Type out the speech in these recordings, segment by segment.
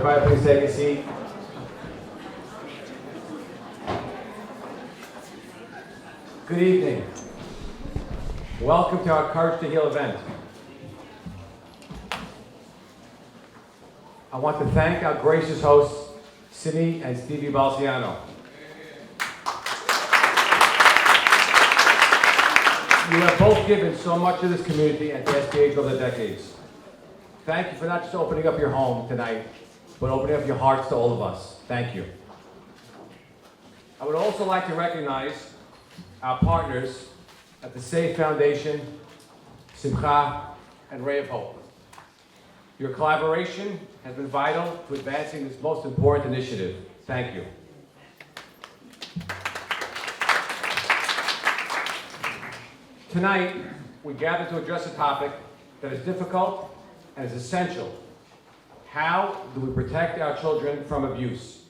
Everybody please take a seat. Good evening. Welcome to our Courage to Heal event. I want to thank our gracious hosts, Simi and Stevie Balciano. You have both given so much to this community and to SBH over the decades. Thank you for not just opening up your home tonight, but opening up your hearts to all of us. Thank you. I would also like to recognize our partners at the Safe Foundation, Simcha, and Ray of Hope. Your collaboration has been vital to advancing this most important initiative. Thank you. Tonight, we gather to address a topic that is difficult and is essential. How do we protect our children from abuse?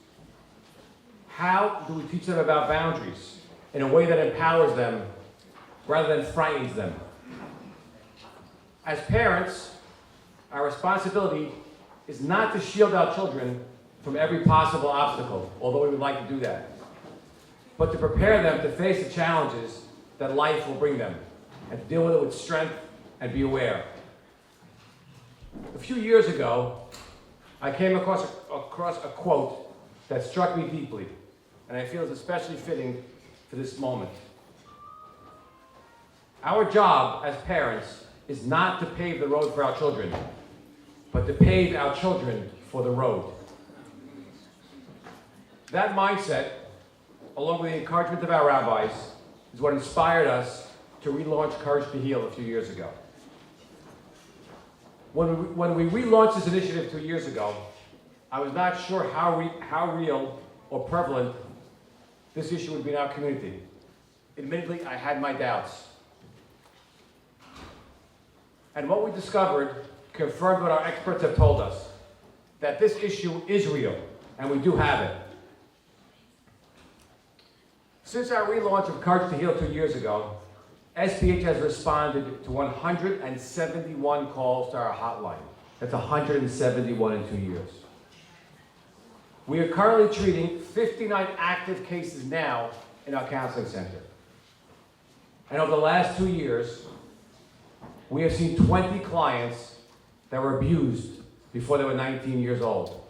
How do we teach them about boundaries in a way that empowers them rather than frightens them? As parents, our responsibility is not to shield our children from every possible obstacle, although we would like to do that, but to prepare them to face the challenges that life will bring them, and to deal with it with strength and be aware. A few years ago, I came across a quote that struck me deeply, and I feel is especially fitting for this moment. Our job as parents is not to pave the road for our children, but to pave our children for the road. That mindset, along with the encouragement of our rabbis, is what inspired us to relaunch Courage to Heal a few years ago. When we relaunched this initiative 2 years ago, I was not sure how real or prevalent this issue would be in our community. Admittedly, I had my doubts. And what we discovered confirmed what our experts have told us, that this issue is real, and we do have it. Since our relaunch of Courage to Heal 2 years ago, SBH has responded to 171 calls to our hotline. That's 171 in 2 years. We are currently treating 59 active cases now in our counseling center. And over the last 2 years, we have seen 20 clients that were abused before they were 19 years old.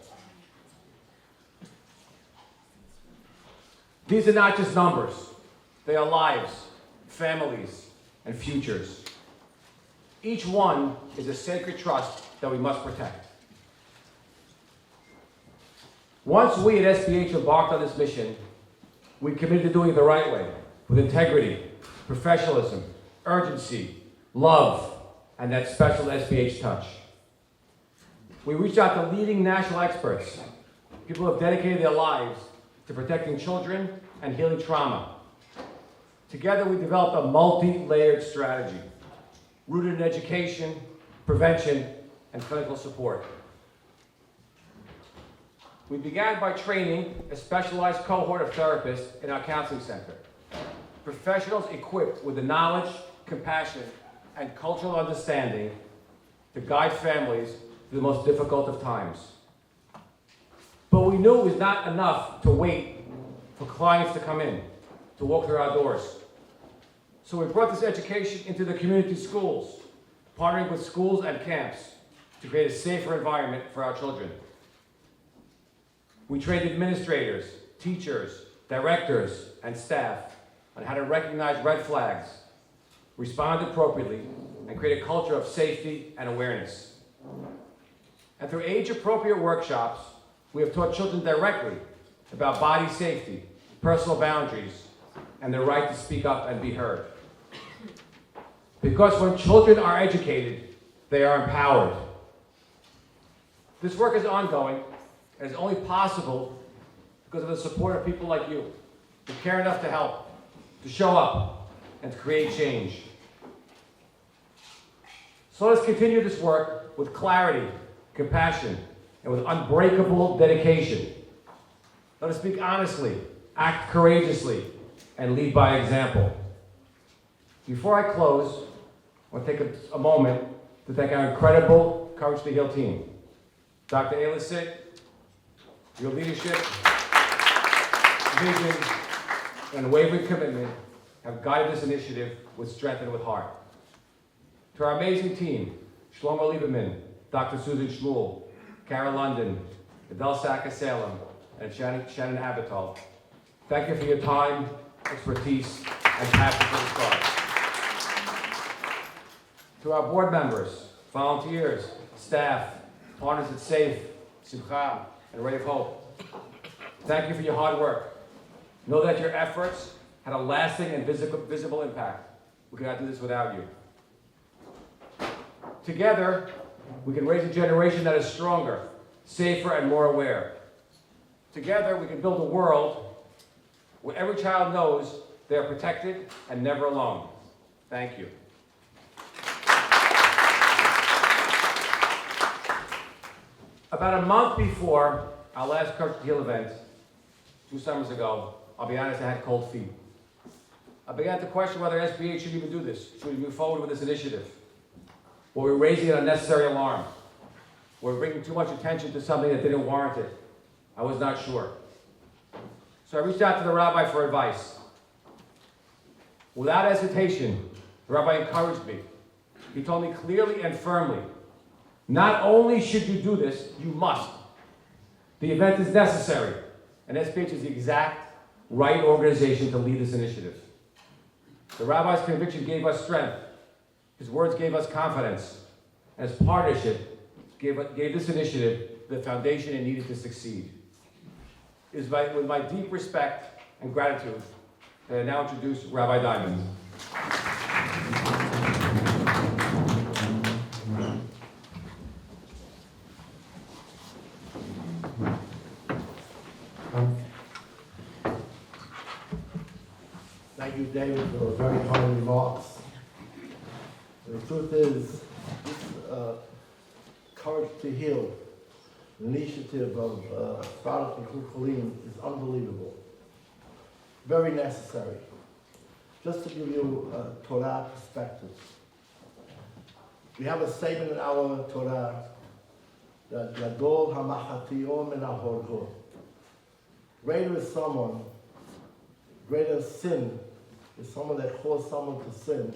These are not just numbers. They are lives, families, and futures. Each one is a sacred trust that we must protect. Once we at SBH embarked on this mission, we committed to doing it the right way, with integrity, professionalism, urgency, love, and that special SBH touch. We reached out to leading national experts, people who have dedicated their lives to protecting children and healing trauma. Together, we developed a multi-layered strategy, rooted in education, prevention, and clinical support. We began by training a specialized cohort of therapists in our counseling center, professionals equipped with the knowledge, compassion, and cultural understanding to guide families through the most difficult of times. But we knew it was not enough to wait for clients to come in, to walk through our doors. So we brought this education into the community schools, partnering with schools and camps to create a safer environment for our children. We trained administrators, teachers, directors, and staff on how to recognize red flags, respond appropriately, and create a culture of safety and awareness. And through age-appropriate workshops, we have taught children directly about body safety, personal boundaries, and their right to speak up and be heard. Because when children are educated, they are empowered. This work is ongoing and is only possible because of the support of people like you, who care enough to help, to show up, and to create change. So let's continue this work with clarity, compassion, and with unbreakable dedication. Let us speak honestly, act courageously, and lead by example. Before I close, I want to take a moment to thank our incredible Courage to Heal team. Dr. Ayla, Sitt, Your leadership, vision, and unwavering commitment have guided this initiative with strength and with heart. To our amazing team, Shlomo Lieberman, Dr. Susan Shmuel, Kara London, Adele Saka-Salem, and Shannon Abital, thank you for your time, expertise, and passion for this cause. To our board members, volunteers, staff, partners at SAFE, Simcha, and Ray of Hope, thank you for your hard work. Know that your efforts had a lasting and visible impact. We cannot do this without you. Together, we can raise a generation that is stronger, safer, and more aware. Together, we can build a world where every child knows they are protected and never alone. Thank you. About a month before our last Courage to Heal event, 2 summers ago, I'll be honest, I had cold feet. I began to question whether SBH should even do this. Should we move forward with this initiative? Were we raising an unnecessary alarm? Were we bringing too much attention to something that didn't warrant it? I was not sure. So I reached out to the rabbi for advice. Without hesitation, the rabbi encouraged me. He told me clearly and firmly, not only should you do this, you must. The event is necessary, and SBH is the exact right organization to lead this initiative. The rabbi's conviction gave us strength. His words gave us confidence. And his partnership gave this initiative the foundation it needed to succeed. It is with my deep respect and gratitude that I now introduce Rabbi Diamond. Thank you, David, for very kind remarks. The truth is, this Courage to Heal initiative of Baruch and Kolim is unbelievable. Very necessary. Just to give you a Torah perspective. We have a statement in our Torah that Gadol HaMachatiom min HaHorgo. Greater is someone, greater sin is someone that caused someone to sin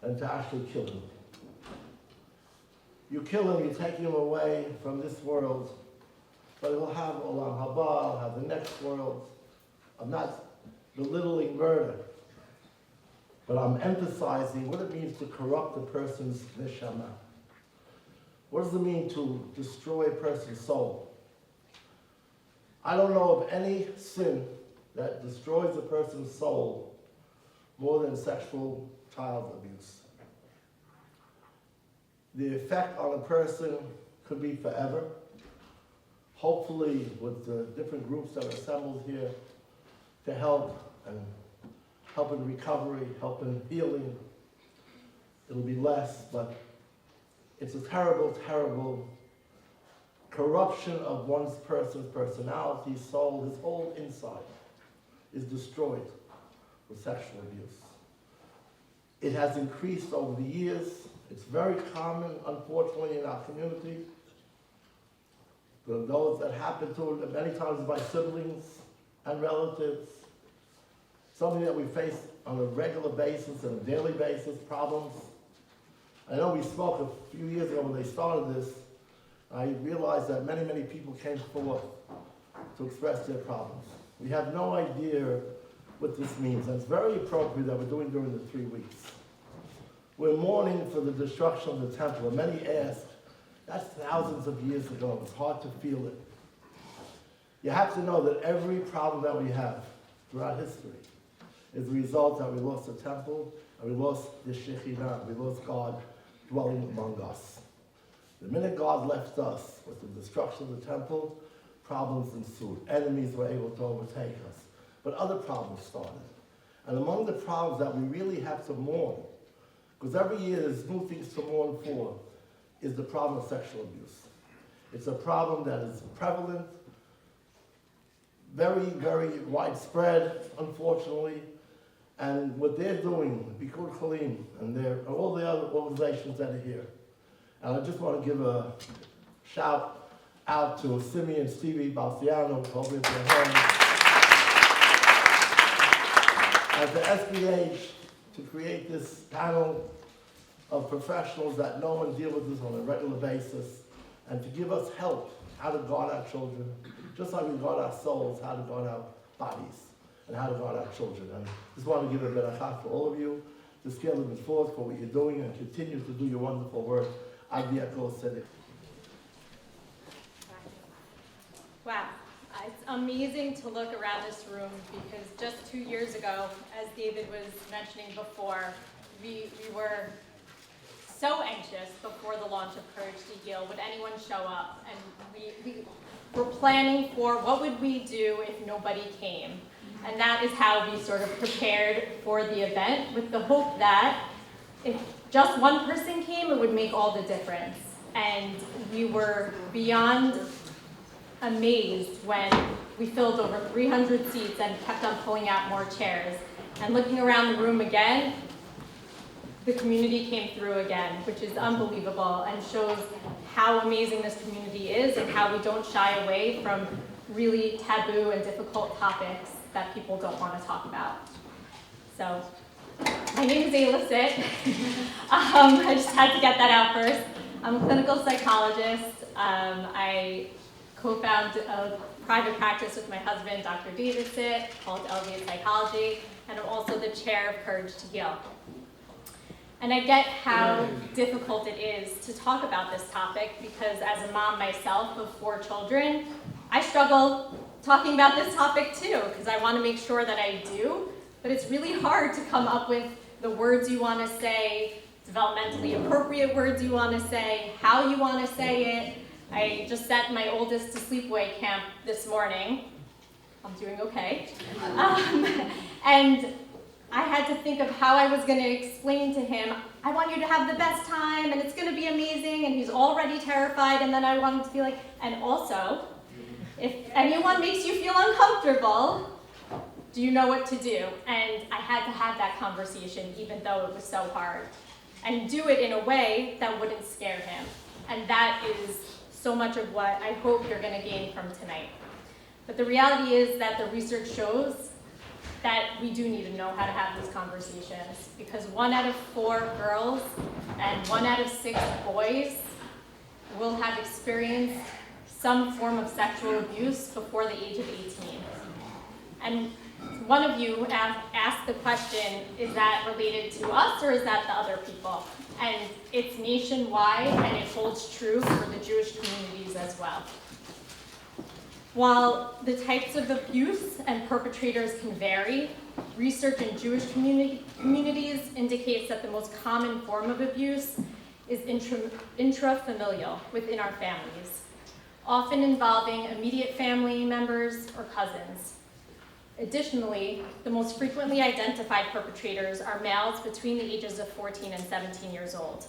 than to actually kill him. You kill him, you take him away from this world, but he'll have Olam Haba, he'll have the next world. I'm not belittling murder, but I'm emphasizing what it means to corrupt a person's neshama. What does it mean to destroy a person's soul? I don't know of any sin that destroys a person's soul more than sexual child abuse. The effect on a person could be forever. Hopefully, with the different groups that are assembled here to help in recovery, help in healing, it'll be less, but it's a terrible, terrible corruption of one's person's personality, soul, his whole inside is destroyed with sexual abuse. It has increased over the years. It's very common, unfortunately, in our community. For those that happen to it many times by siblings and relatives. Something that we face on a regular basis and a daily basis, problems. I know we spoke a few years ago when they started this. I realized that many, many people came forward to express their problems. We have no idea what this means, and it's very appropriate that we're doing during the 3 weeks. We're mourning for the destruction of the temple, and many ask, that's thousands of years ago, it's hard to feel it. You have to know that every problem that we have throughout history is the result that we lost the temple, and we lost the Shekhinah, we lost God dwelling among us. The minute God left us with the destruction of the temple, problems ensued. Enemies were able to overtake us. But other problems started. And among the problems that we really have to mourn, because every year there's new things to mourn for, is the problem of sexual abuse. It's a problem that is prevalent, very, very widespread, unfortunately. And what they're doing, Bikur Kolim, and all the other organizations that are here. And I just want to give a shout out to Simi and Stevie Balciano, hopefully it's their hands, and to SBH to create this panel of professionals that know and deal with this on a regular basis, and to give us help how to guard our children, just like we guard our souls, how to guard our bodies, and how to guard our children. And just want to give a berachah for all of you, to scale them forth for what you're doing and continue to do your wonderful work. Yakov said it. Wow, it's amazing to look around this room because just 2 years ago, as David was mentioning before, we were so anxious before the launch of Courage to Heal. Would anyone show up? And we were planning for what would we do if nobody came. And that is how we sort of prepared for the event, with the hope that if just one person came, it would make all the difference. And we were beyond amazed when we filled over 300 seats and kept on pulling out more chairs. And looking around the room again, the community came through again, which is unbelievable and shows how amazing this community is and how we don't shy away from really taboo and difficult topics that people don't want to talk about. So, my name is Ayla, Sitt. I just had to get that out first. I'm a clinical psychologist. I co-found a private practice with my husband, Dr. David Sitt, called LCSW Psychology, and I'm also the chair of Courage to Heal. And I get how difficult it is to talk about this topic because as a mom myself of 4 children, I struggle talking about this topic too, because I want to make sure that I do, but it's really hard to come up with the words you want to say, developmentally appropriate words you want to say, how you want to say it. I just sent my oldest to sleepaway camp this morning. I'm doing okay. And I had to think of how I was going to explain to him, I want you to have the best time, and it's going to be amazing, and he's already terrified, and then I want him to be like, and also, if anyone makes you feel uncomfortable, do you know what to do? And I had to have that conversation, even though it was so hard, and do it in a way that wouldn't scare him. And that is so much of what I hope you're going to gain from tonight. But the reality is that the research shows that we do need to know how to have these conversations, because 1 out of 4 girls and 1 out of 6 boys will have experienced some form of sexual abuse before the age of 18. And one of you asked the question, is that related to us or is that the other people? And it's nationwide and it holds true for the Jewish communities as well. While the types of abuse and perpetrators can vary, research in Jewish communities indicates that the most common form of abuse is intrafamilial, within our families, often involving immediate family members or cousins. Additionally, the most frequently identified perpetrators are males between the ages of 14 and 17 years old.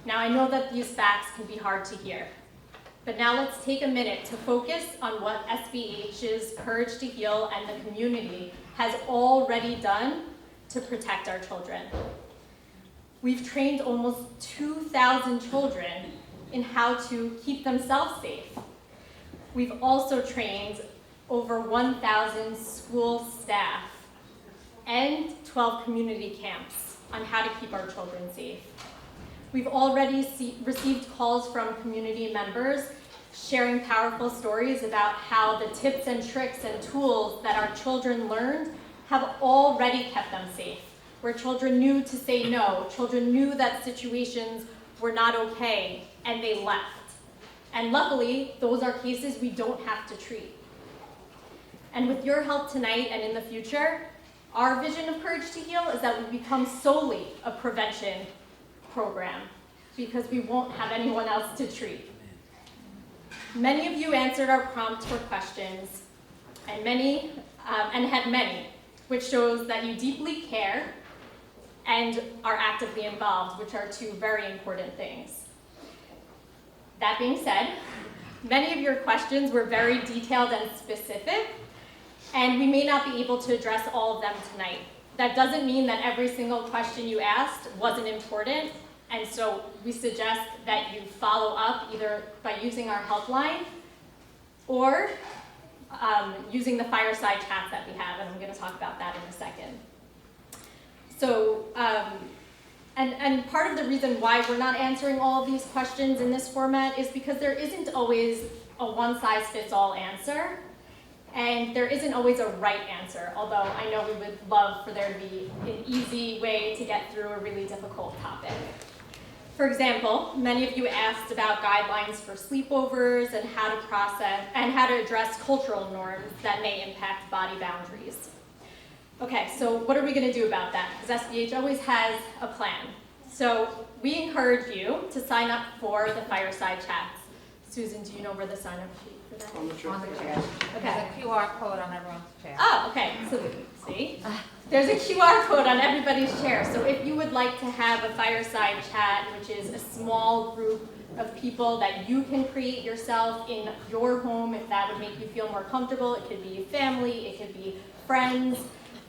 Now, I know that these facts can be hard to hear, but now let's take a minute to focus on what SBH's Courage to Heal and the community has already done to protect our children. We've trained almost 2,000 children in how to keep themselves safe. We've also trained over 1,000 school staff and 12 community camps on how to keep our children safe. We've already received calls from community members sharing powerful stories about how the tips and tricks and tools that our children learned have already kept them safe, where children knew to say no, children knew that situations were not okay, and they left. And luckily, those are cases we don't have to treat. And with your help tonight and in the future, our vision of Courage to Heal is that we become solely a prevention program, because we won't have anyone else to treat. Many of you answered our prompt for questions, and had many, which shows that you deeply care and are actively involved, which are 2 very important things. That being said, many of your questions were very detailed and specific, and we may not be able to address all of them tonight. That doesn't mean that every single question you asked wasn't important And so we suggest that you follow up either by using our helpline or using the fireside chats that we have, and I'm going to talk about that in a second. So, and part of the reason why we're not answering all of these questions in this format is because there isn't always a one-size-fits-all answer, and there isn't always a right answer, although I know we would love for there to be an easy way to get through a really difficult topic. For example, many of you asked about guidelines for sleepovers and how to process and how to address cultural norms that may impact body boundaries. Okay, so what are we going to do about that? Because SBH always has a plan. So we encourage you to sign up for the fireside chats. Susan, do you know where the sign-up sheet for that? On the chair. Okay. There's a QR code on everyone's chair. Oh, okay. So see, there's a QR code on everybody's chair. So if you would like to have a fireside chat, which is a small group of people that you can create yourself in your home, if that would make you feel more comfortable, it could be family, it could be friends,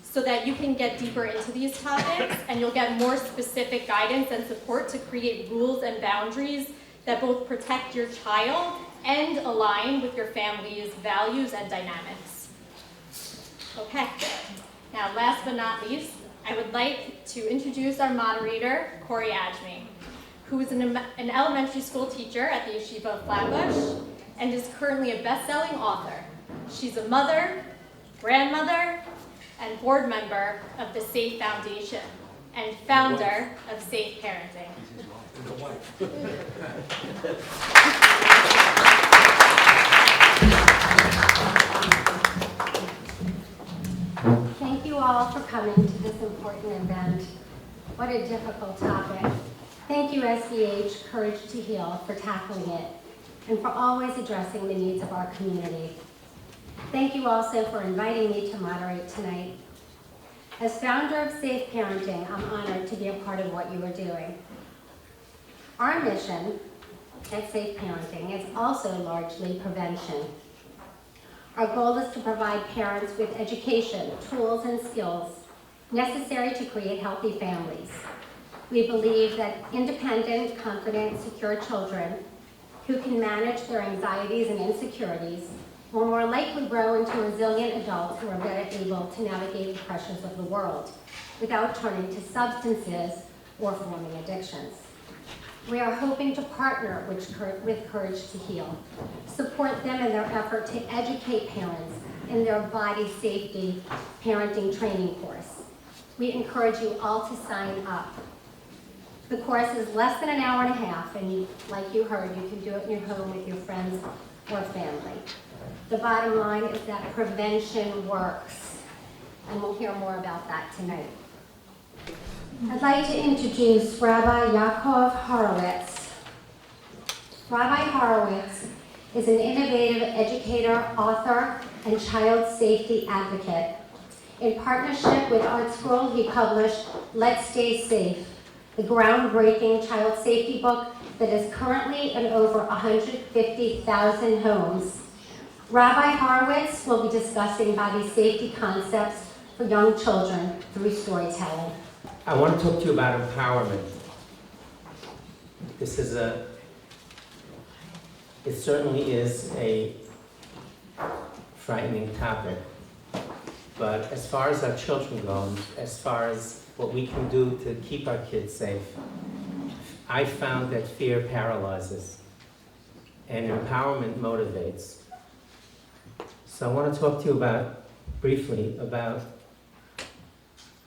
so that you can get deeper into these topics and you'll get more specific guidance and support to create rules and boundaries that both protect your child and align with your family's values and dynamics. Okay, now last but not least, I would like to introduce our moderator, Corey Ajmi, who is an elementary school teacher at the Yeshivah of Flatbush and is currently a best-selling author. She's a mother, grandmother, and board member of the Safe Foundation and founder of Safe Parenting. Thank you all for coming to this important event. What a difficult topic. Thank you, SBH Courage to Heal, for tackling it and for always addressing the needs of our community. Thank you also for inviting me to moderate tonight. As founder of Safe Parenting, I'm honored to be a part of what you are doing. Our mission at Safe Parenting is also largely prevention. Our goal is to provide parents with education, tools, and skills necessary to create healthy families. We believe that independent, confident, secure children who can manage their anxieties and insecurities will more likely grow into resilient adults who are better able to navigate the pressures of the world without turning to substances or forming addictions. We are hoping to partner with Courage to Heal, support them in their effort to educate parents in their body safety parenting training course. We encourage you all to sign up. The course is less than an hour and a half, and like you heard, you can do it in your home with your friends or family. The bottom line is that prevention works, and we'll hear more about that tonight. I'd like to introduce Rabbi Yakov Horowitz. Rabbi Horowitz is an innovative educator, author, and child safety advocate. In partnership with ArtScroll, he published Let's Stay Safe, the groundbreaking child safety book that is currently in over 150,000 homes. Rabbi Horowitz will be discussing body safety concepts for young children through storytelling. I want to talk to you about empowerment. It certainly is a frightening topic. But as far as our children go, as far as what we can do to keep our kids safe, I found that fear paralyzes and empowerment motivates. So I want to talk to you briefly about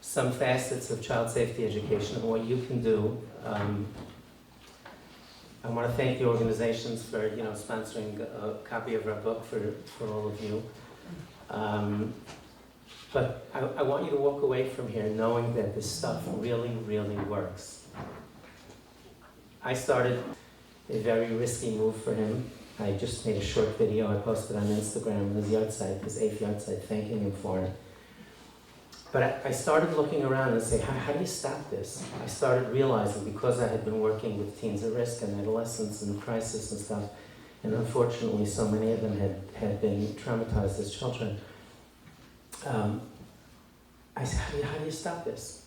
some facets of child safety education and what you can do. I want to thank the organizations for sponsoring a copy of our book for all of you. But I want you to walk away from here knowing that this stuff really, really works. I started a very risky move for him. I just made a short video I posted on Instagram, his yahrzeit, his 8th yahrzeit, thanking him for it. But I started looking around and say, how do you stop this? I started realizing, because I had been working with teens at risk and adolescents and crisis and stuff, and unfortunately so many of them had been traumatized as children, I said, how do you stop this?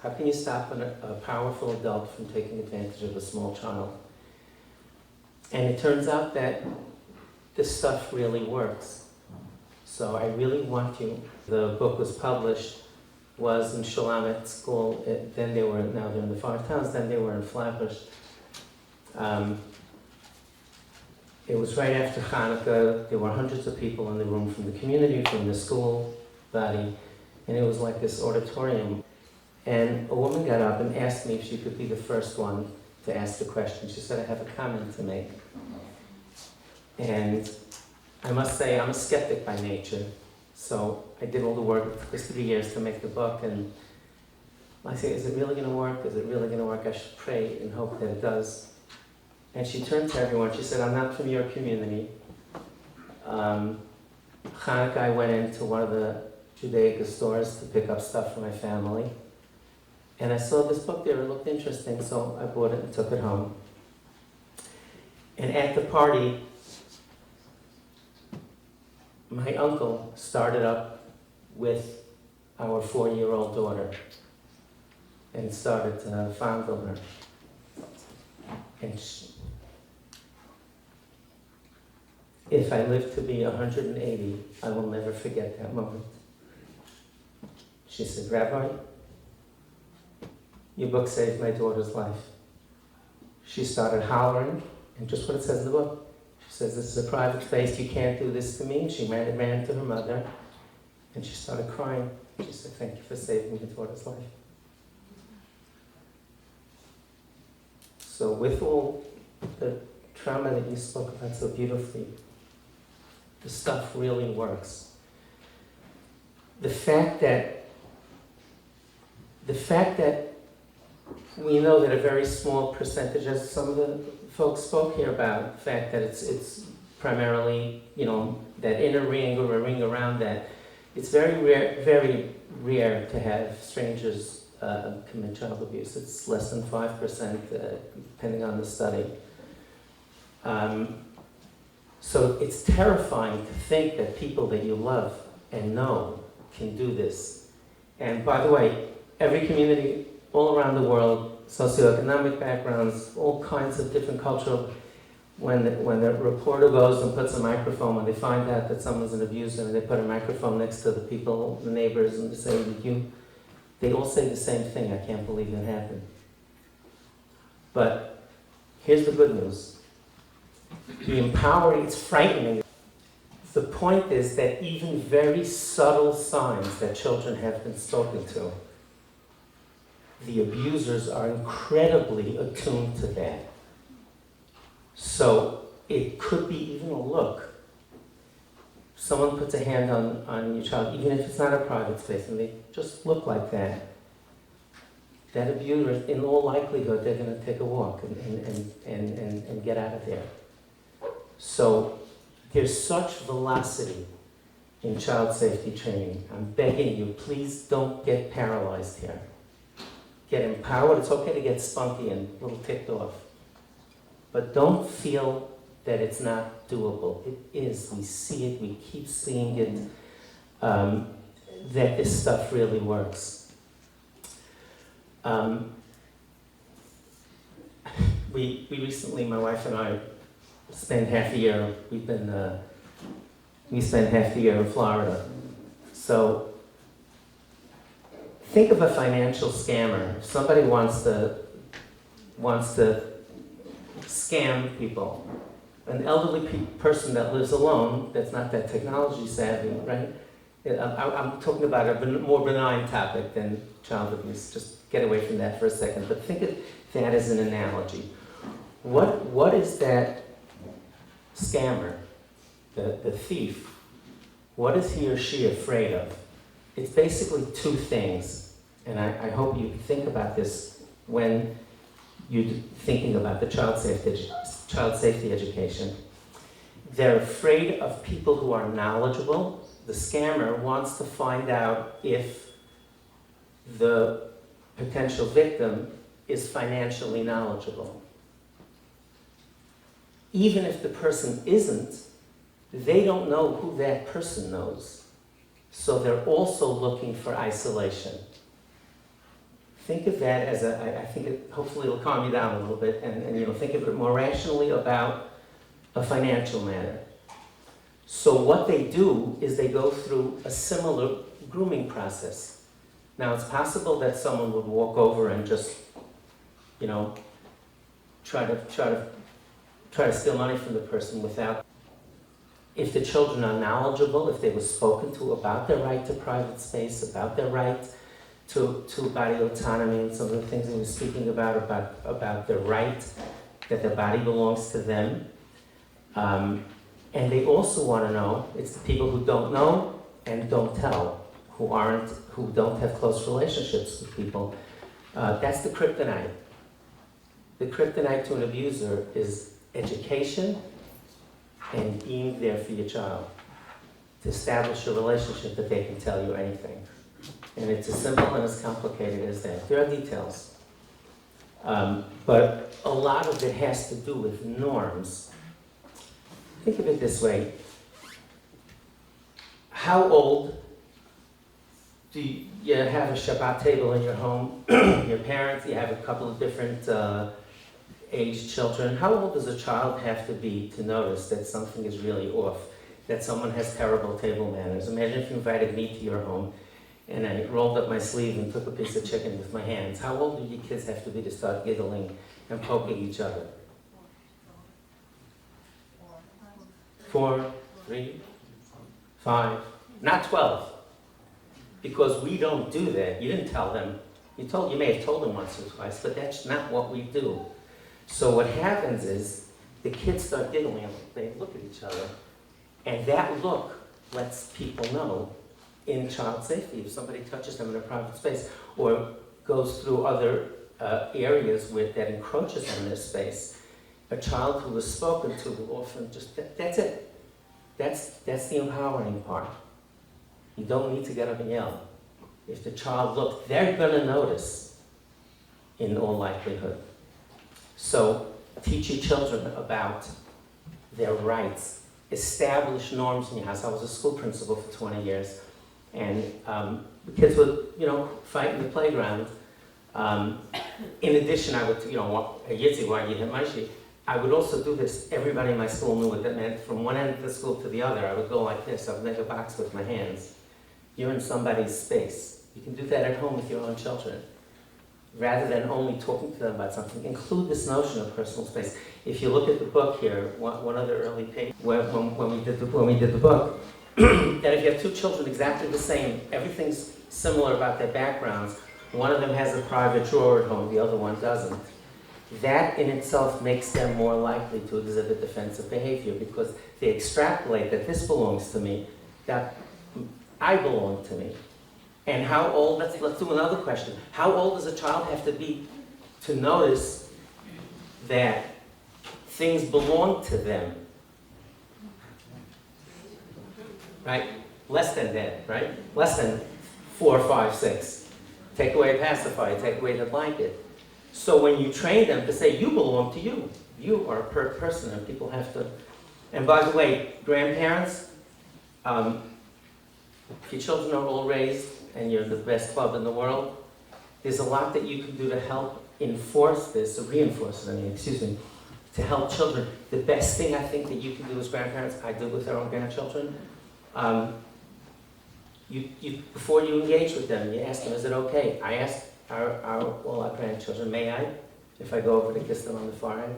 How can you stop a powerful adult from taking advantage of a small child? And it turns out that this stuff really works. So I really want you. The book was published, was in Shalom at school. Then they were, now they're in the 5 towns, then they were in Flatbush. It was right after Hanukkah. There were hundreds of people in the room from the community, from the school body, and it was like this auditorium. And a woman got up and asked me if she could be the first one to ask the question. She said, I have a comment to make. And I must say, I'm a skeptic by nature. So I did all the work. It took us 3 years to make the book. And I say, is it really going to work? Is it really going to work? I should pray and hope that it does. And she turned to everyone. She said, I'm not from your community. Hanukkah, I went into one of the Judaica stores to pick up stuff for my family. And I saw this book there. It looked interesting, so I bought it and took it home. And at the party, my uncle started up with our 4-year-old daughter and started to fondle her. And if I live to be 180, I will never forget that moment. She said, Rabbi, your book saved my daughter's life. She started hollering, and just what it says in the book. She says, this is a private space, you can't do this to me. And she ran to her mother, and she started crying. She said, thank you for saving your daughter's life. So with all the trauma that you spoke about so beautifully, the stuff really works. The fact that we know that a very small percentage, as some of the folks spoke here about, the fact that it's primarily, that inner ring or a ring around that, it's very rare to have strangers commit child abuse. It's less than 5%, depending on the study. So it's terrifying to think that people that you love and know can do this. And by the way, every community all around the world, socioeconomic backgrounds, all kinds of different cultural, when the reporter goes and puts a microphone, when they find out that someone's an abuser, and they put a microphone next to the people, the neighbors, and they say, they all say the same thing, I can't believe that happened. But here's the good news. The empowering, it's frightening. The point is that even very subtle signs that children have been spoken to, the abusers are incredibly attuned to that. So it could be even a look. Someone puts a hand on your child, even if it's not a private space, and they just look like that. That abuser, in all likelihood, they're going to take a walk and get out of there. So there's such velocity in child safety training. I'm begging you, please don't get paralyzed here. Get empowered. It's okay to get spunky and a little ticked off. But don't feel that it's not doable. It is. We see it. We keep seeing it. That this stuff really works. We recently, my wife and I, spent half a year. We spent half the year in Florida. So think of a financial scammer. If somebody wants to scam people, an elderly person that lives alone, that's not that technology savvy, right? I'm talking about a more benign topic than child abuse. Just get away from that for a second. But think of that as an analogy. What is that scammer, the thief, what is he or she afraid of? It's basically 2 things, and I hope you think about this when you're thinking about the child safety education. They're afraid of people who are knowledgeable. The scammer wants to find out if the potential victim is financially knowledgeable. Even if the person isn't, they don't know who that person knows. So they're also looking for isolation. think of that as I think hopefully it'll calm you down a little bit, and think of it more rationally about a financial matter. So what they do is they go through a similar grooming process. Now it's possible that someone would walk over and just, try to steal money from the person without. If the children are knowledgeable, if they were spoken to about their right to private space, about their right to body autonomy, and some of the things they were speaking about their right that their body belongs to them. And they also want to know, it's the people who don't know and don't tell, who don't have close relationships with people. That's the kryptonite. The kryptonite to an abuser is education and being there for your child, to establish a relationship that they can tell you anything. And it's as simple and as complicated as that. There are details. But a lot of it has to do with norms. Think of it this way. How old do you have a Shabbat table in your home? Your parents, you have a couple of different aged children. How old does a child have to be to notice that something is really off, that someone has terrible table manners? Imagine if you invited me to your home and I rolled up my sleeve and took a piece of chicken with my hands. How old do your kids have to be to start giggling and poking each other? 4, 3, 5, not 12. Because we don't do that. You didn't tell them. You may have told them once or twice, but that's not what we do. So what happens is the kids start giggling, they look at each other, and that look lets people know in child safety if somebody touches them in a private space or goes through other areas that encroaches on their space. A child who is spoken to will often that's it. That's the empowering part. You don't need to get up and yell. If the child looks, they're going to notice in all likelihood. So teach your children about their rights. Establish norms in your house. I was a school principal for 20 years. And the kids would, fight in the playground. In addition, I would, I would also do this. Everybody in my school knew what that meant. From one end of the school to the other, I would go like this. I would make a box with my hands. You're in somebody's space. You can do that at home with your own children. Rather than only talking to them about something, include this notion of personal space. If you look at the book here, one of the early pages, when we did the book, that if you have two children exactly the same, everything's similar about their backgrounds, one of them has a private drawer at home, the other one doesn't. That in itself makes them more likely to exhibit defensive behavior because they extrapolate that this belongs to me, that I belong to me. And how old, let's do another question. How old does a child have to be to notice that things belong to them? Right? Less than that, right? Less than 4, 5, 6. Take away a pacifier, take away the blanket. So when you train them to say, you belong to you. You are a person and people have to. And by the way, grandparents, if your children are all raised and you're the best club in the world, there's a lot that you can do to help enforce this, or reinforce it, to help children. The best thing I think that you can do as grandparents, I do with our own grandchildren, before you engage with them, you ask them, is it okay? I ask all our grandchildren, may I, if I go over to kiss them on the forehead?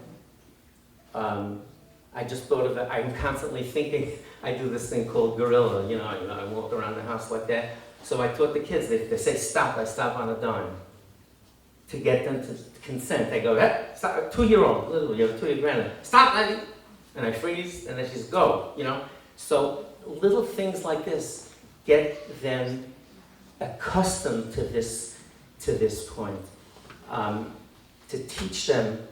I just thought of it, I'm constantly thinking, I do this thing called gorilla, I walk around the house like that. So I taught the kids, they say stop, I stop on a dime. To get them to consent, I go, hey, stop, 2-year-old, little, you have a 2-year-old granddaughter, stop, lady! And I freeze, and then she's go, So little things like this get them accustomed to this point. To teach them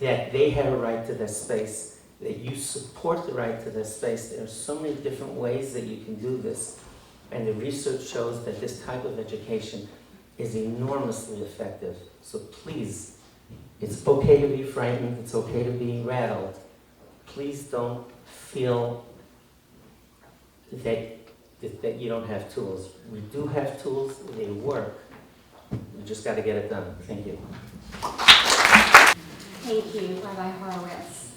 that they have a right to their space, that you support the right to their space. There are so many different ways that you can do this. And the research shows that this type of education is enormously effective. So please, it's okay to be frightened, it's okay to be rattled. Please don't feel that you don't have tools. We do have tools, they work. We just got to get it done. Thank you. Thank you, Rabbi Horowitz.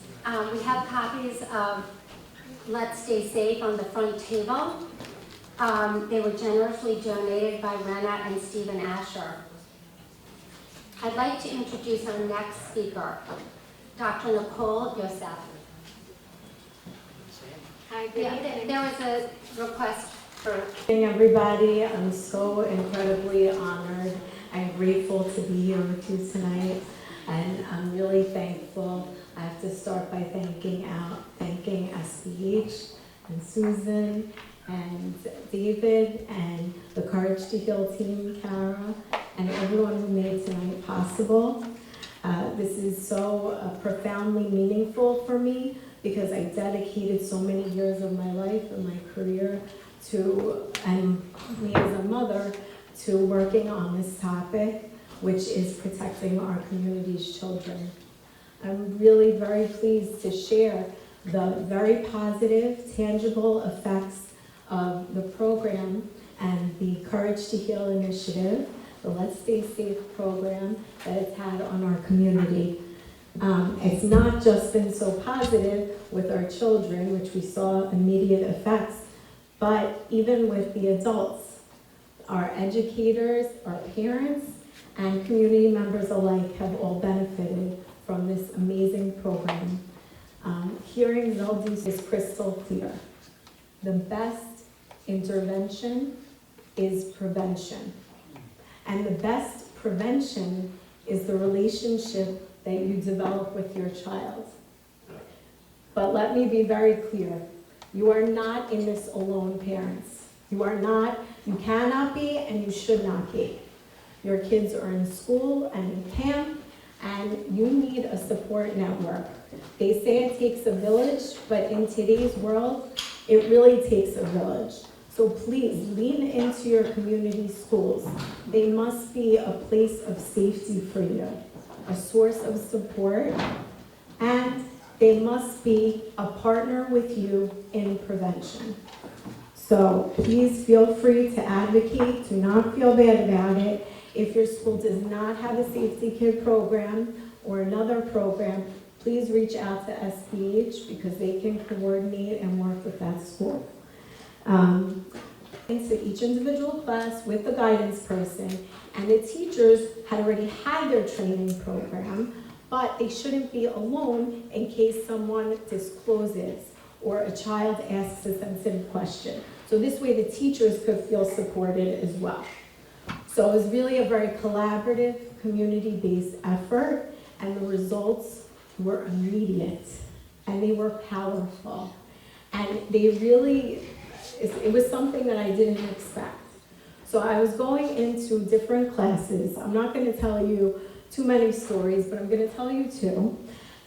We have copies of Let's Stay Safe on the front table. They were generously donated by Rena and Stephen Asher. I'd like to introduce our next speaker, Dr. Nicole Yossef. Hi, good evening. There was a request for... Good evening, everybody. I'm so incredibly honored and grateful to be here with you tonight. And I'm really thankful. I have to start by thanking SBH and Susan and David and the Courage to Heal team, Kara, and everyone who made tonight possible. This is so profoundly meaningful for me because I dedicated so many years of my life and my career to, and me as a mother, to working on this topic, which is protecting our community's children. I'm really very pleased to share the very positive, tangible effects of the program and the Courage to Heal initiative, the Let's Stay Safe program that it's had on our community. It's not just been so positive with our children, which we saw immediate effects, but even with the adults, our educators, our parents, and community members alike have all benefited from this amazing program. Hearing Zeldus is crystal clear. The best intervention is prevention. And the best prevention is the relationship that you develop with your child. But let me be very clear. You are not in this alone, parents. You are not, you cannot be, and you should not be. Your kids are in school and in camp, and you need a support network. They say it takes a village, but in today's world, it really takes a village. So please lean into your community schools. They must be a place of safety for you, a source of support, and they must be a partner with you in prevention. So please feel free to advocate. Do not feel bad about it. If your school does not have a Safety Kid program or another program, please reach out to SBH because they can coordinate and work with that school. Into each individual class with the guidance person, and the teachers had already had their training program, but they shouldn't be alone in case someone discloses or a child asks a sensitive question. So this way the teachers could feel supported as well. So it was really a very collaborative, community-based effort, and the results were immediate, and they were powerful. And they really, it was something that I didn't expect. So I was going into different classes. I'm not going to tell you too many stories, but I'm going to tell you two.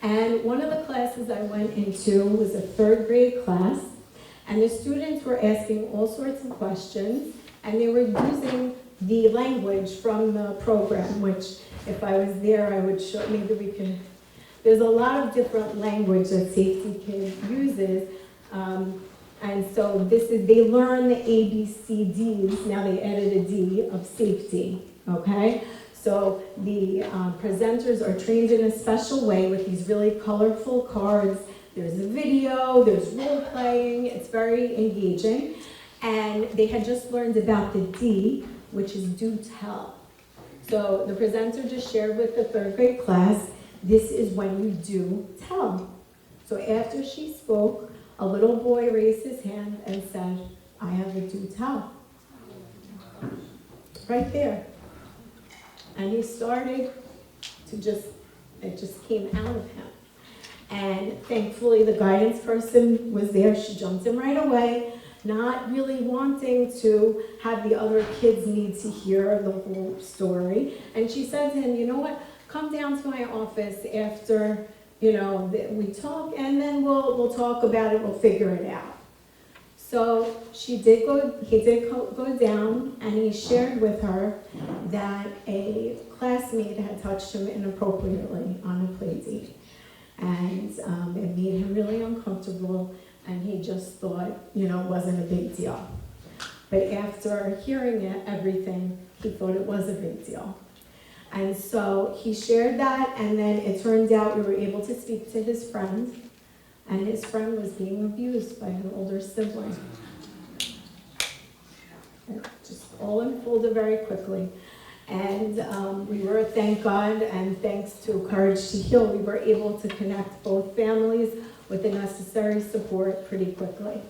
And one of the classes I went into was a 3rd grade class, and the students were asking all sorts of questions, and they were using the language from the program, which if I was there, I would show, maybe we can, there's a lot of different language that Safety Kid uses, and so this is, they learn the ABCDs, now they added a D, of safety, okay? So the presenters are trained in a special way with these really colorful cards. There's a video, there's role playing, it's very engaging. And they had just learned about the D, which is do tell. So the presenter just shared with the 3rd grade class, this is when you do tell. So after she spoke, a little boy raised his hand and said, I have a do tell. Right there. And he started to it just came out of him. And thankfully the guidance person was there. She jumped in right away, not really wanting to have the other kids need to hear the whole story. And she said to him, you know what, come down to my office after, we talk, and then we'll talk about it, we'll figure it out. So he did go down, and he shared with her that a classmate had touched him inappropriately on a play date. And it made him really uncomfortable, and he just thought, it wasn't a big deal. But after hearing everything, he thought it was a big deal. And so he shared that, and then it turned out we were able to speak to his friend, and his friend was being abused by an older sibling. It just all unfolded very quickly. And we were, thank God, and thanks to Courage to Heal, we were able to connect both families with the necessary support pretty quickly.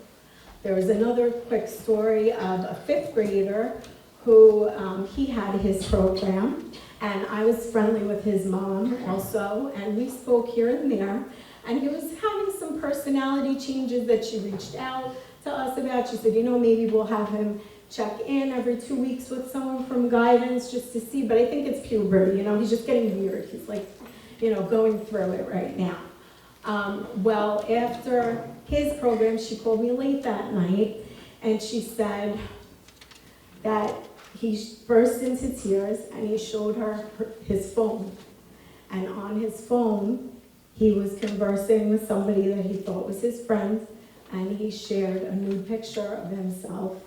There was another quick story of a 5th grader who he had his program, and I was friendly with his mom also, and we spoke here and there, and he was having some personality changes that she reached out to us about. She said, you know, maybe we'll have him check in every 2 weeks with someone from guidance just to see, but I think it's puberty, you know, he's just getting weird. He's like, you know, going through it right now. Well, after his program, she called me late that night, and she said that he burst into tears, and he showed her his phone. And on his phone, he was conversing with somebody that he thought was his friend, and he shared a nude picture of himself,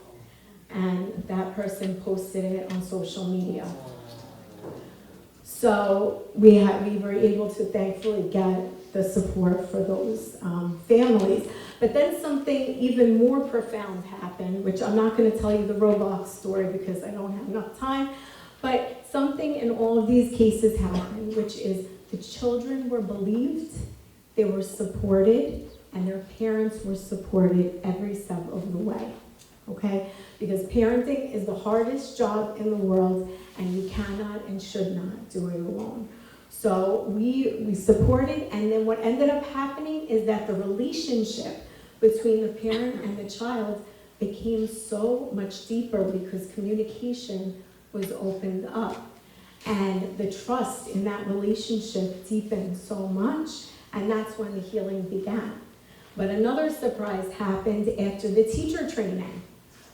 and that person posted it on social media. So we were able to thankfully get the support for those families. But then something even more profound happened, which I'm not going to tell you the Roblox story because I don't have enough time, but something in all of these cases happened, which is the children were believed, they were supported, and their parents were supported every step of the way, okay? Because parenting is the hardest job in the world, and you cannot and should not do it alone. So we supported, and then what ended up happening is that the relationship between the parent and the child became so much deeper because communication was opened up. And the trust in that relationship deepened so much, and that's when the healing began. But another surprise happened after the teacher training,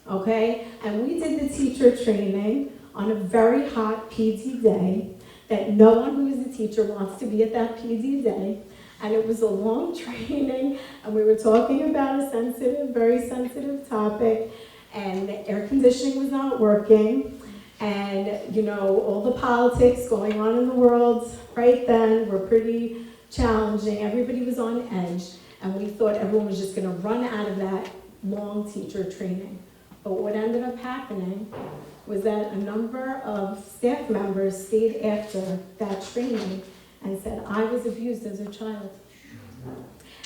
okay? And we did the teacher training on a very hot PD day that no one who is a teacher wants to be at that PD day. And it was a long training, and we were talking about a sensitive, very sensitive topic, and the air conditioning was not working, and you know, all the politics going on in the world right then were pretty challenging. Everybody was on edge, and we thought everyone was just gonna run out of that long teacher training. But what ended up happening was that a number of staff members stayed after that training and said, I was abused as a child.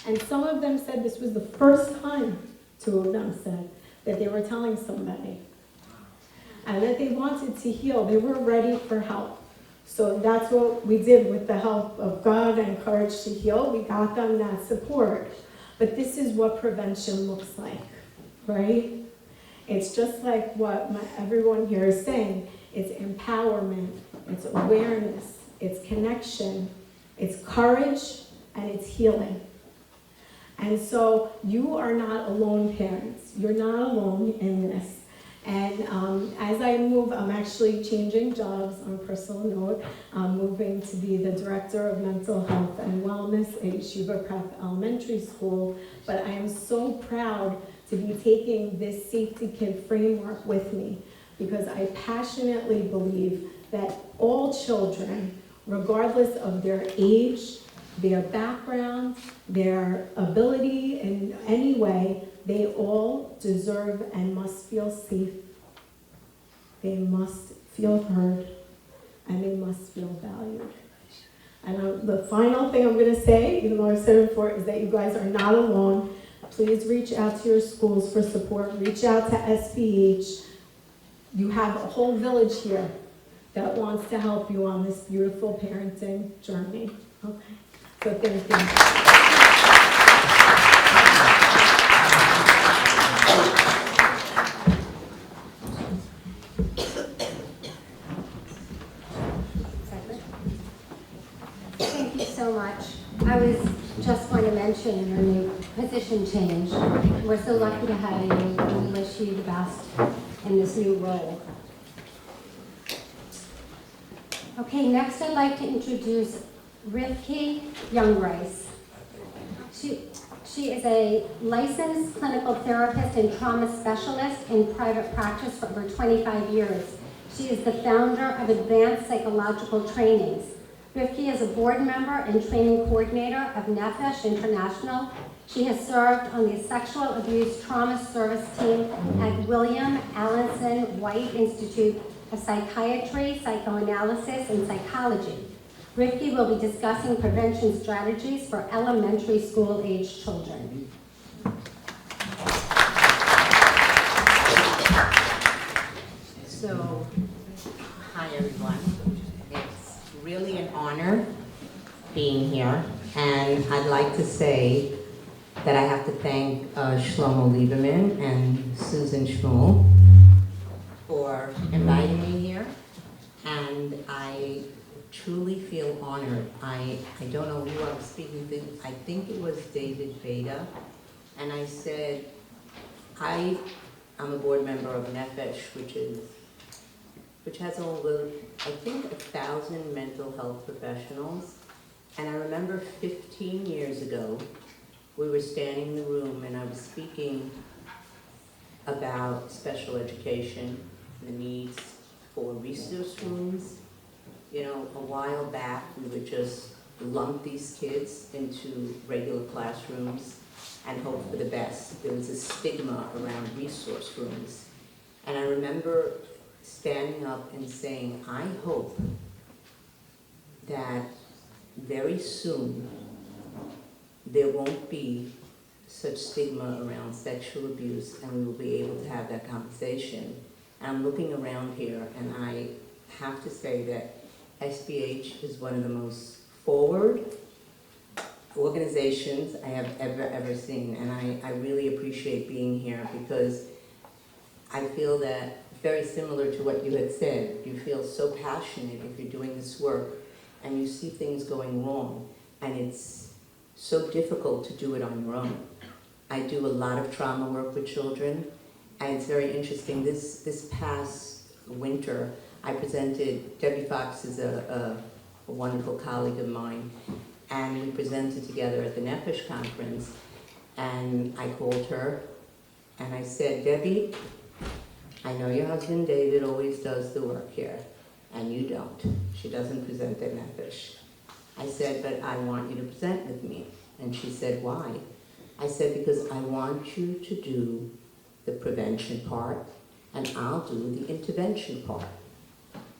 And some of them said this was the first time, 2 of them said, that they were telling somebody. And that they wanted to heal. They were ready for help. So that's what we did with the help of God and Courage to Heal. We got them that support. But this is what prevention looks like, right? It's just like what everyone here is saying. It's empowerment, it's awareness, it's connection, it's courage, and it's healing. And so you are not alone, parents. You're not alone in this. And as I move, I'm actually changing jobs on a personal note. I'm moving to be the Director of Mental Health and Wellness at Yeshivah Prep Elementary School. But I am so proud to be taking this Safety Kid framework with me because I passionately believe that all children, regardless of their age, their background, their ability in any way, they all deserve and must feel safe. They must feel heard, and they must feel valued. And the final thing I'm going to say, even though I've said it before, is that you guys are not alone. Please reach out to your schools for support. Reach out to SBH. You have a whole village here that wants to help you on this beautiful parenting journey. Okay, so thank you. Thank you so much. I was just going to mention your new position change. We're so lucky to have you, and we wish you the best in this new role. Okay, next I'd like to introduce Rivki Jungreis. She is a licensed clinical therapist and trauma specialist in private practice for over 25 years. She is the founder of Advanced Psychological Trainings. Rivki is a board member and training coordinator of Nefesh International. She has served on the Sexual Abuse Trauma Service Team at William Allenson White Institute of Psychiatry, Psychoanalysis, and Psychology. Rivki will be discussing prevention strategies for elementary school-age children. So, hi everyone. It's really an honor being here, and I'd like to say that I have to thank Shlomo Lieberman and Susan Shmuel for inviting me here, and I truly feel honored. I don't know who I was speaking to. I think it was David Beta, and I said, I'm a board member of Nefesh, which has over, I think, 1,000 mental health professionals. And I remember 15 years ago, we were standing in the room and I was speaking about special education, the needs for resource rooms. You know, a while back, we would just lump these kids into regular classrooms and hope for the best. There was a stigma around resource rooms. And I remember standing up and saying, I hope that very soon there won't be such stigma around sexual abuse and we will be able to have that conversation. And I'm looking around here and I have to say that SBH is one of the most forward organizations I have ever seen, and I really appreciate being here because I feel that, very similar to what you had said, you feel so passionate if you're doing this work and you see things going wrong, and it's so difficult to do it on your own. I do a lot of trauma work with children, and it's very interesting. This past winter, I presented, Debbie Fox is a wonderful colleague of mine, and we presented together at the Nefesh conference, and I called her, and I said, Debbie, I know your husband David always does the work here, and you don't. She doesn't present at Nefesh. I said, but I want you to present with me. And she said, why? I said, because I want you to do the prevention part, and I'll do the intervention part.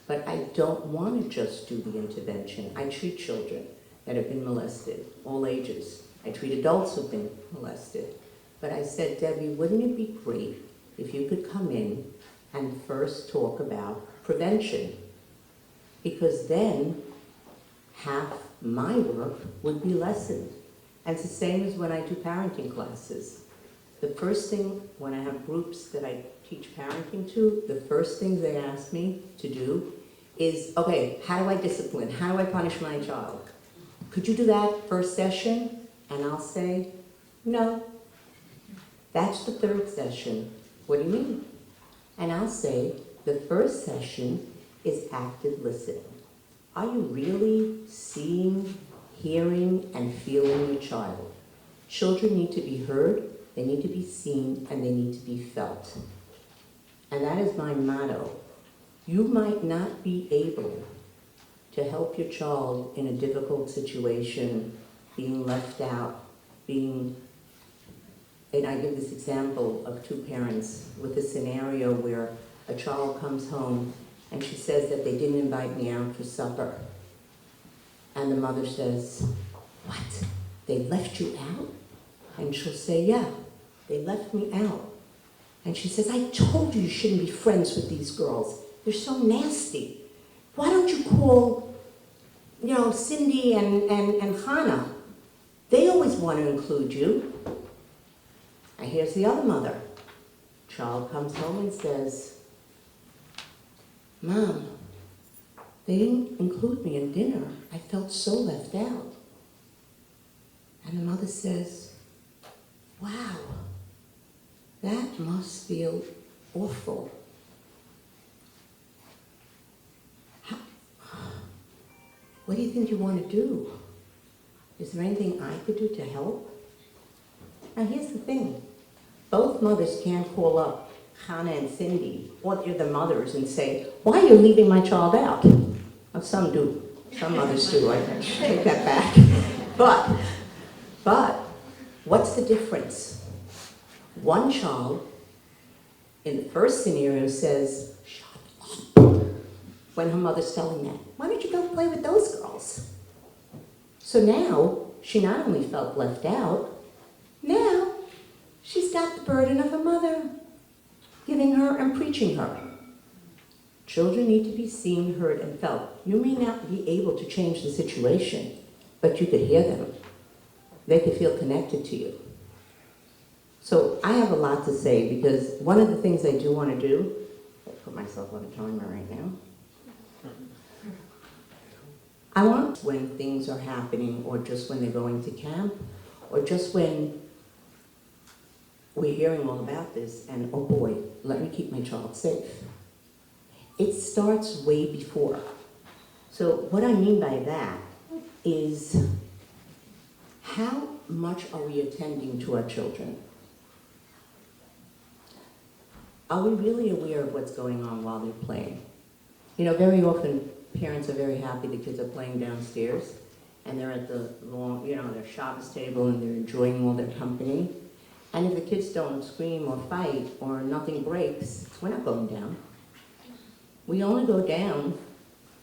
But I don't want to just do the intervention. I treat children that have been molested, all ages. I treat adults who've been molested. But I said, Debbie, wouldn't it be great if you could come in and first talk about prevention? Because then half my work would be lessened. And it's the same as when I do parenting classes. The first thing, when I have groups that I teach parenting to, the first thing they ask me to do is, okay, how do I discipline? How do I punish my child? Could you do that first session? And I'll say, no. That's the third session. What do you mean? And I'll say, the first session is active listening. Are you really seeing, hearing, and feeling your child? Children need to be heard, they need to be seen, and they need to be felt. And that is my motto. You might not be able to help your child in a difficult situation, being left out, and I give this example of two parents with a scenario where a child comes home and she says that they didn't invite me out for supper. And the mother says, what? They left you out? And she'll say, yeah, they left me out. And she says, I told you you shouldn't be friends with these girls. They're so nasty. Why don't you call, Cindy and Hannah? They always want to include you. And here's the other mother. Child comes home and says, Mom, they didn't include me in dinner. I felt so left out. And the mother says, wow, that must feel awful. What do you think you want to do? Is there anything I could do to help? Now here's the thing. Both mothers can't call up Hannah and Cindy, or they're the mothers and say, why are you leaving my child out? Well, some do, some mothers do, I take that back. But, what's the difference? One child, in the first scenario, says, shut up, when her mother's telling that. Why don't you go play with those girls? So now, she not only felt left out, now she's got the burden of her mother giving her and preaching her. Children need to be seen, heard, and felt. You may not be able to change the situation, but you could hear them. They could feel connected to you. So I have a lot to say because one of the things I do want to do, I put myself on a timer right now. I want when things are happening, or just when they're going to camp, or just when we're hearing all about this, and oh boy, let me keep my child safe. It starts way before. So what I mean by that is, how much are we attending to our children? Are we really aware of what's going on while they're playing? You know, very often parents are very happy the kids are playing downstairs and they're at the long, their Shabbos table and they're enjoying all their company. And if the kids don't scream or fight or nothing breaks, we're not going down. We only go down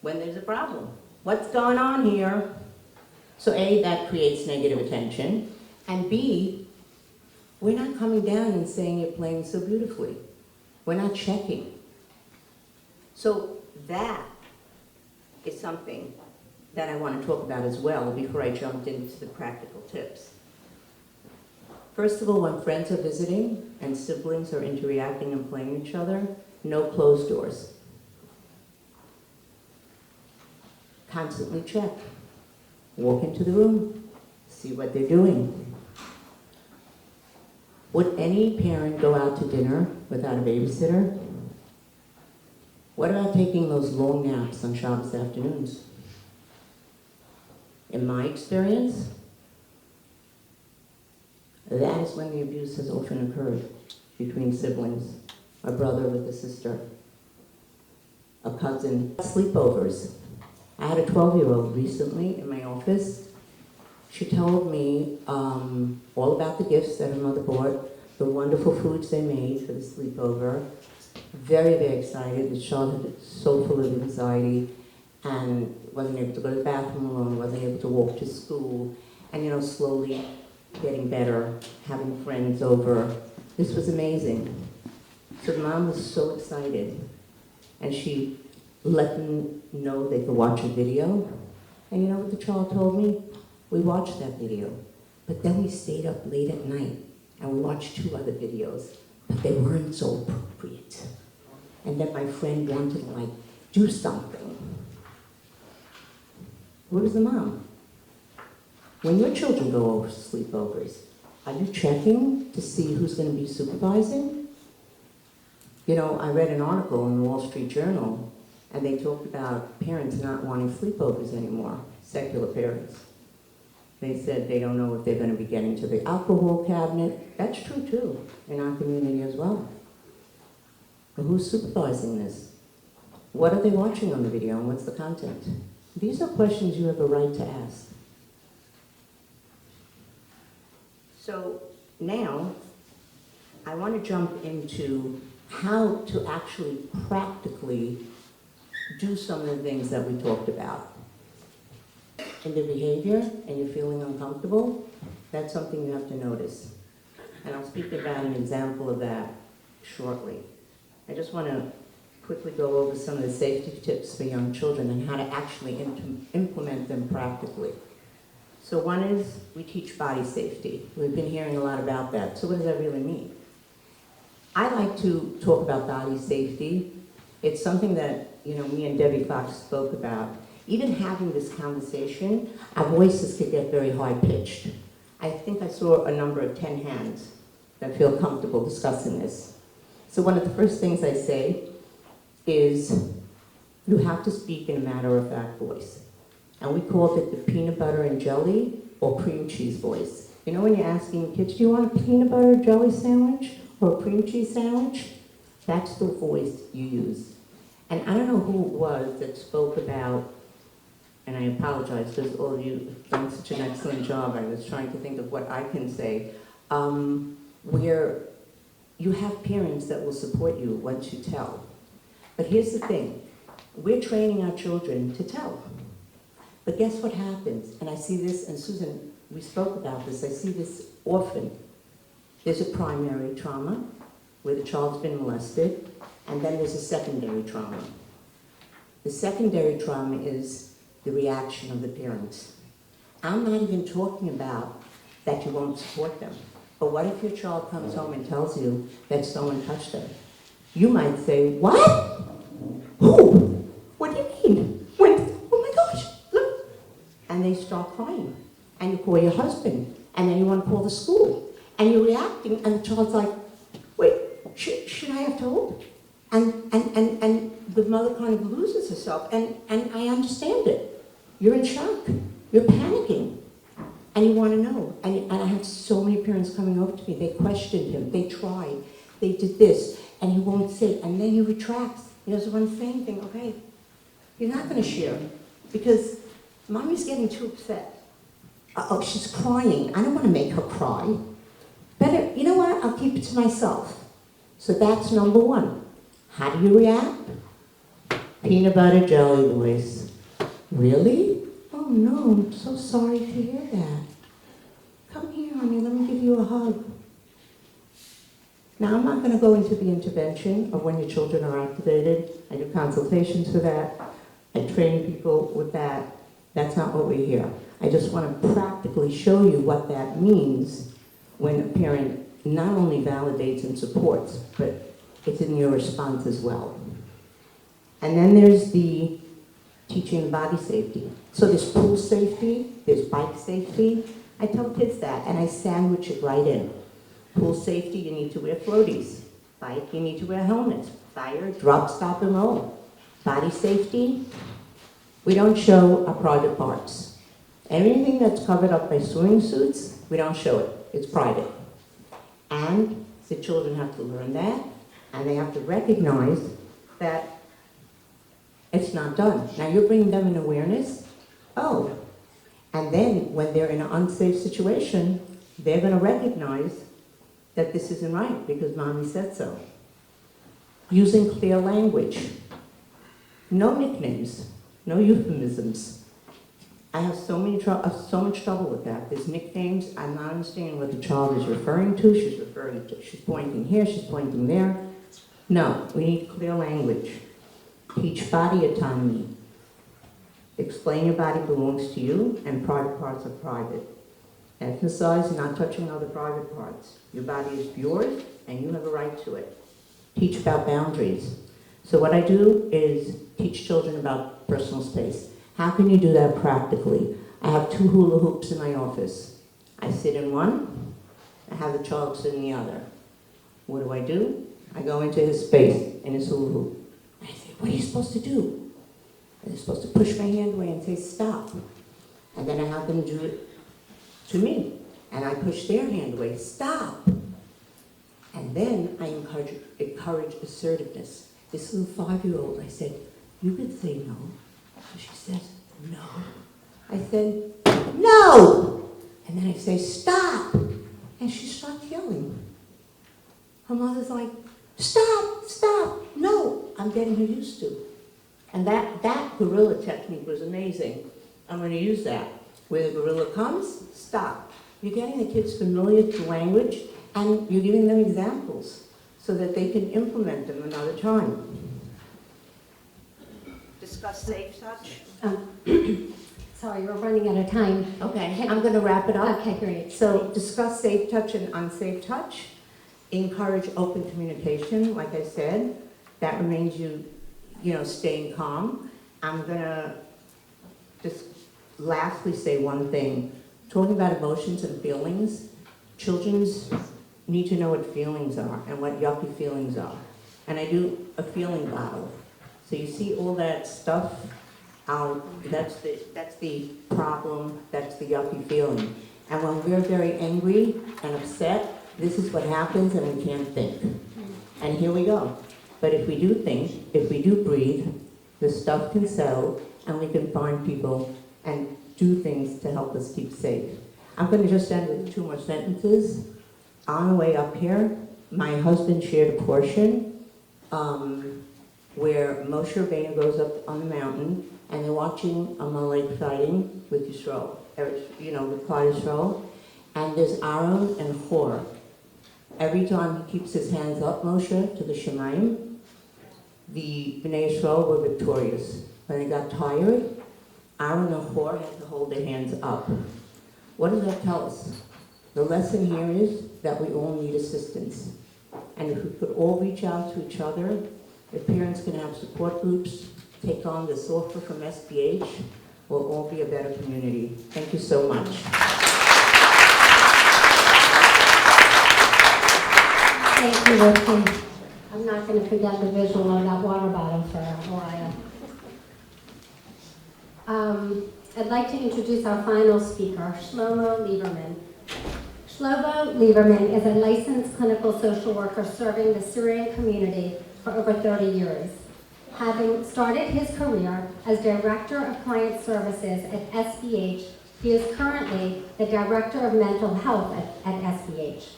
when there's a problem. What's going on here? So A, that creates negative attention. And B, we're not coming down and saying you're playing so beautifully. We're not checking. So that is something that I want to talk about as well before I jump into the practical tips. First of all, when friends are visiting and siblings are interacting and playing with each other, no closed doors. Constantly check. Walk into the room, see what they're doing. Would any parent go out to dinner without a babysitter? What about taking those long naps on Shabbos afternoons? In my experience, that is when the abuse has often occurred between siblings, a brother with a sister, a cousin. Sleepovers. I had a 12-year-old recently in my office. She told me all about the gifts that her mother bought, the wonderful foods they made for the sleepover. Very, very excited. The child was so full of anxiety and wasn't able to go to the bathroom alone, wasn't able to walk to school, and slowly getting better, having friends over. This was amazing. So the mom was so excited, and she let them know they could watch a video. And you know what the child told me? We watched that video, but then we stayed up late at night and we watched 2 other videos, but they weren't so appropriate. And then my friend wanted to do something. Where was the mom? When your children go over sleepovers, are you checking to see who's going to be supervising? I read an article in the Wall Street Journal, and they talked about parents not wanting sleepovers anymore, secular parents. They said they don't know if they're going to be getting to the alcohol cabinet. That's true too, in our community as well. But who's supervising this? What are they watching on the video and what's the content? These are questions you have a right to ask. So now, I want to jump into how to actually practically do some of the things that we talked about. In the behavior, and you're feeling uncomfortable, that's something you have to notice. And I'll speak about an example of that shortly. I just want to quickly go over some of the safety tips for young children and how to actually implement them practically. So one is, we teach body safety. We've been hearing a lot about that. So what does that really mean? I like to talk about body safety. It's something that, me and Debbie Fox spoke about. Even having this conversation, our voices could get very high-pitched. I think I saw a number of 10 hands that feel comfortable discussing this. So one of the first things I say is, you have to speak in a matter-of-fact voice. And we called it the peanut butter and jelly or cream cheese voice. When you're asking kids, do you want a peanut butter jelly sandwich or a cream cheese sandwich? That's the voice you use. And I don't know who it was that spoke about, and I apologize because all of you have done such an excellent job. I was trying to think of what I can say. Where you have parents that will support you once you tell. But here's the thing. We're training our children to tell. But guess what happens? And I see this, and Susan, we spoke about this, I see this often. There's a primary trauma, where the child's been molested, and then there's a secondary trauma. The secondary trauma is the reaction of the parents. I'm not even talking about that you won't support them. But what if your child comes home and tells you that someone touched them? You might say, what? Who? What do you mean? When? Oh my gosh, look. And they start crying. And you call your husband. And then you want to call the school. And you're reacting, and the child's like, wait, should I have told? And the mother kind of loses herself. And I understand it. You're in shock. You're panicking. And you want to know. And I have so many parents coming over to me. They questioned him. They tried. They did this. And he won't say. And then he retracts. He doesn't want to say anything. Okay. You're not going to share. Because mommy's getting too upset. Uh-oh, she's crying. I don't want to make her cry. Better, you know what? I'll keep it to myself. So that's number one. How do you react? Peanut butter jelly voice. Really? Oh no, I'm so sorry to hear that. Come here, honey, let me give you a hug. Now, I'm not going to go into the intervention of when your children are activated. I do consultations for that. I train people with that. That's not what we're here. I just want to practically show you what that means when a parent not only validates and supports, but it's in your response as well. And then there's the teaching body safety. So there's pool safety, there's bike safety. I tell kids that, and I sandwich it right in. Pool safety, you need to wear floaties. Bike, you need to wear helmets. Fire, drop, stop, and roll. Body safety, we don't show our private parts. Everything that's covered up by swimming suits, we don't show it. It's private. And the children have to learn that, and they have to recognize that it's not done. Now you're bringing them an awareness. Oh, and then when they're in an unsafe situation, they're going to recognize that this isn't right because mommy said so. Using clear language. No nicknames, no euphemisms. I have so much trouble with that. There's nicknames. I'm not understanding what the child is referring to. She's pointing here, she's pointing there. No, we need clear language. Teach body autonomy. Explain your body belongs to you and private parts are private. Emphasize not touching other private parts. Your body is yours and you have a right to it. Teach about boundaries. So what I do is teach children about personal space. How can you do that practically? I have 2 hula hoops in my office. I sit in one, I have the child sit in the other. What do? I go into his space in his hula hoop. I say, what are you supposed to do? And they're supposed to push my hand away and say, stop. And then I have them do it to me. And I push their hand away, stop. And then I encourage assertiveness. This little 5-year-old, I said, you could say no. So she says, no. I said, no! And then I say, stop! And she starts yelling. Her mother's like, stop, stop, no! I'm getting her used to. And that gorilla technique was amazing. I'm going to use that. Where the gorilla comes, stop. You're getting the kids familiar to language, and you're giving them examples so that they can implement them another time. Discuss safe touch. Sorry, we're running out of time. Okay, I'm going to wrap it up. Okay, great. So discuss safe touch and unsafe touch. Encourage open communication, like I said. That remains you staying calm. I'm going to just lastly say one thing. Talking about emotions and feelings, children need to know what feelings are and what yucky feelings are. And I do a feeling bottle. So you see all that stuff, that's the problem, that's the yucky feeling. And when we're very angry and upset, this is what happens and we can't think. And here we go. But if we do think, if we do breathe, the stuff can settle and we can find people and do things to help us keep safe. I'm going to just end with 2 more sentences. On the way up here, my husband shared a portion where Moshe Rabbeinu goes up on the mountain and they're watching Amalek fighting with Yisrael, with Klal Yisrael, and there's Aaron and Hor. Every time he keeps his hands up, Moshe, to the Shemaim, the Bnei Yisrael were victorious. When they got tired, Aaron and Hor had to hold their hands up. What does that tell us? The lesson here is that we all need assistance. And if we could all reach out to each other, if parents can have support groups, take on this offer from SBH, we'll all be a better community. Thank you so much. Thank you, Rivki. I'm not going to forget the visual of that water bottle for a while. I'd like to introduce our final speaker, Shlomo Lieberman. Shlomo Lieberman is a licensed clinical social worker serving the Syrian community for over 30 years. Having started his career as Director of Client Services at SBH, he is currently the Director of Mental Health at SBH.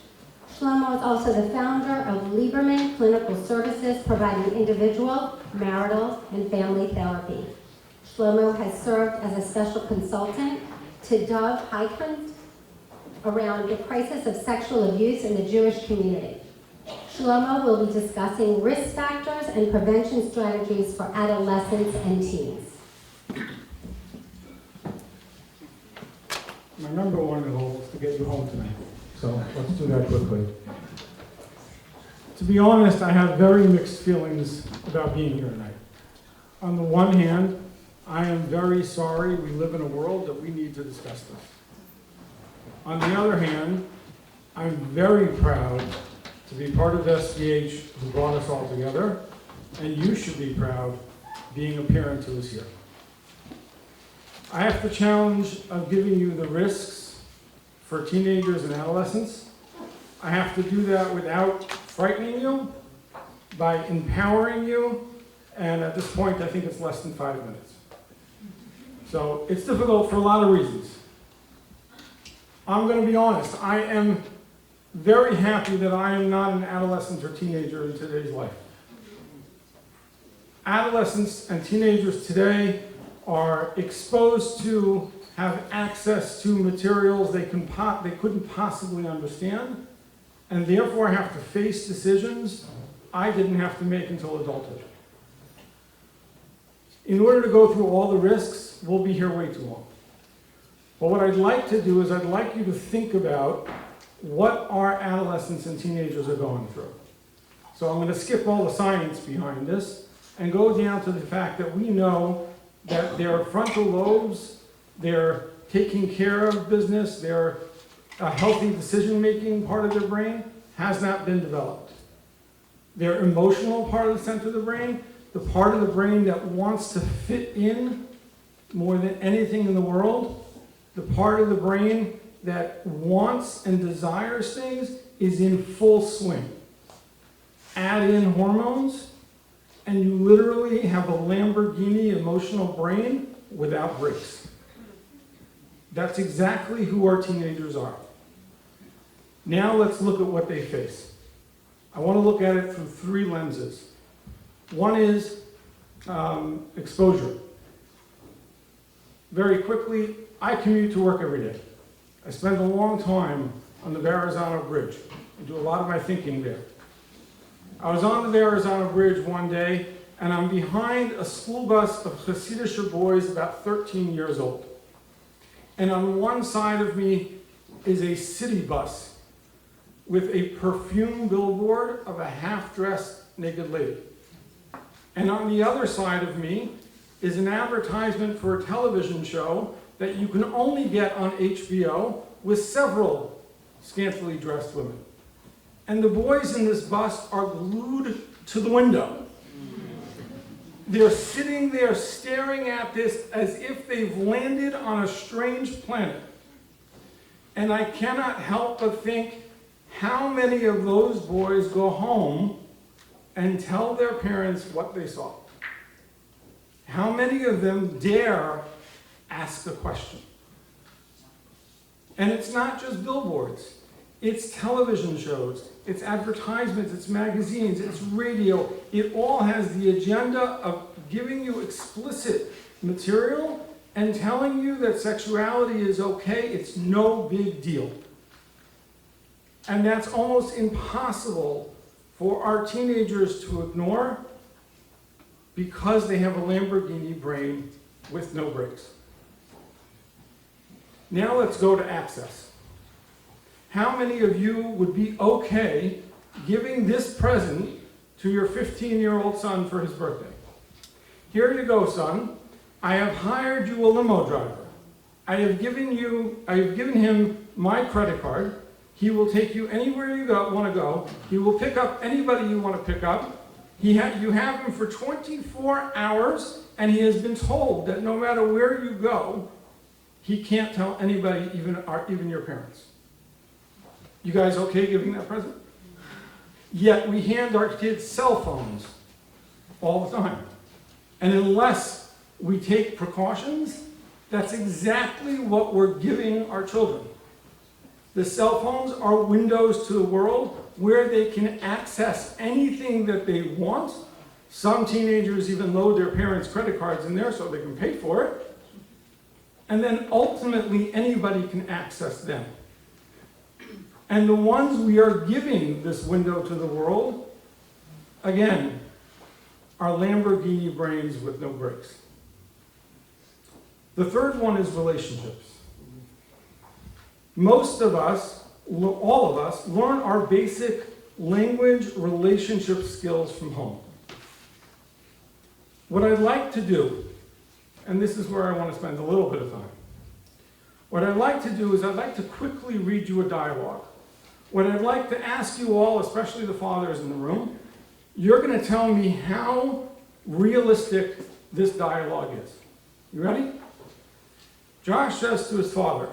Shlomo is also the founder of Lieberman Clinical Services, providing individual, marital, and family therapy. Shlomo has served as a special consultant to Dov Heikkinen around the crisis of sexual abuse in the Jewish community. Shlomo will be discussing risk factors and prevention strategies for adolescents and teens. My number one goal is to get you home tonight. So let's do that quickly. To be honest, I have very mixed feelings about being here tonight. On the one hand, I am very sorry we live in a world that we need to discuss this. On the other hand, I'm very proud to be part of SBH who brought us all together, and you should be proud being a parent who is here. I have the challenge of giving you the risks for teenagers and adolescents. I have to do that without frightening you, by empowering you, and at this point I think it's less than 5 minutes. So it's difficult for a lot of reasons. I'm going to be honest, I am very happy that I am not an adolescent or teenager in today's life. Adolescents and teenagers today are exposed to, have access to materials they couldn't possibly understand, and therefore have to face decisions I didn't have to make until adulthood. In order to go through all the risks, we'll be here way too long. But what I'd like to do is I'd like you to think about what our adolescents and teenagers are going through. So I'm going to skip all the science behind this and go down to the fact that we know that their frontal lobes, their taking care of business, their healthy decision-making part of their brain has not been developed. Their emotional part of the center of the brain, the part of the brain that wants to fit in more than anything in the world, the part of the brain that wants and desires things is in full swing. Add in hormones, and you literally have a Lamborghini emotional brain without brakes. That's exactly who our teenagers are. Now let's look at what they face. I want to look at it through 3 lenses. One is exposure. Very quickly, I commute to work every day. I spend a long time on the Verrazano Bridge. I do a lot of my thinking there. I was on the Verrazano Bridge one day, and I'm behind a school bus of Hasidic boys about 13 years old. And on one side of me is a city bus with a perfume billboard of a half-dressed naked lady. And on the other side of me is an advertisement for a television show that you can only get on HBO with several scantily dressed women. And the boys in this bus are glued to the window. They're sitting there staring at this as if they've landed on a strange planet. And I cannot help but think, how many of those boys go home and tell their parents what they saw? How many of them dare ask a question? And it's not just billboards. It's television shows, it's advertisements, it's magazines, it's radio. It all has the agenda of giving you explicit material and telling you that sexuality is okay, it's no big deal. And that's almost impossible for our teenagers to ignore because they have a Lamborghini brain with no brakes. Now let's go to access. How many of you would be okay giving this present to your 15-year-old son for his birthday? Here you go, son. I have hired you a limo driver. I have given him my credit card. He will take you anywhere you want to go. He will pick up anybody you want to pick up. You have him for 24 hours, and he has been told that no matter where you go, he can't tell anybody, even your parents. You guys okay giving that present? Yet we hand our kids cell phones all the time. And unless we take precautions, that's exactly what we're giving our children. The cell phones are windows to the world where they can access anything that they want. Some teenagers even load their parents' credit cards in there so they can pay for it. And then ultimately anybody can access them. And the ones we are giving this window to the world, again, are Lamborghini brains with no brakes. The third one is relationships. Most of us, all of us, learn our basic language relationship skills from home. What I'd like to do, and this is where I want to spend a little bit of time, what I'd like to do is I'd like to quickly read you a dialogue. What I'd like to ask you all, especially the fathers in the room, you're going to tell me how realistic this dialogue is. You ready? Josh says to his father,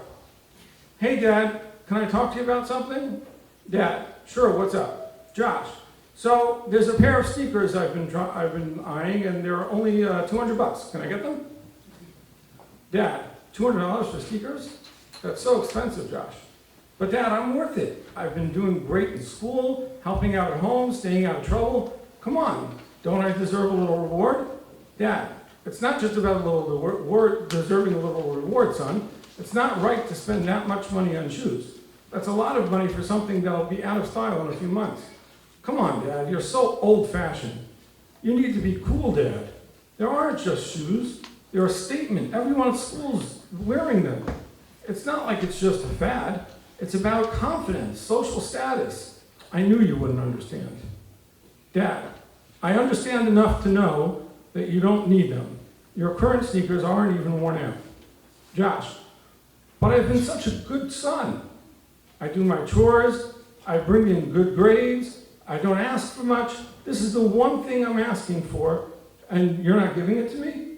"Hey, Dad, can I talk to you about something?" "Dad, sure, what's up?" "Josh, so there's a pair of sneakers I've been eyeing, and they're only $200. Can I get them?" "Dad, $200 for sneakers? That's so expensive, Josh." "But Dad, I'm worth it. I've been doing great in school, helping out at home, staying out of trouble. Come on, don't I deserve a little reward?" "Dad, it's not just about a little reward, deserving a little reward, son. It's not right to spend that much money on shoes. That's a lot of money for something that'll be out of style in a few months. Come on, Dad, you're so old-fashioned. You need to be cool, Dad. There aren't just shoes. They're a statement. Everyone at school's wearing them. It's not like it's just a fad. It's about confidence, social status. I knew you wouldn't understand." "Dad, I understand enough to know that you don't need them. Your current sneakers aren't even worn out." "Josh, but I've been such a good son. I do my chores, I bring in good grades, I don't ask for much. This is the one thing I'm asking for, and you're not giving it to me?"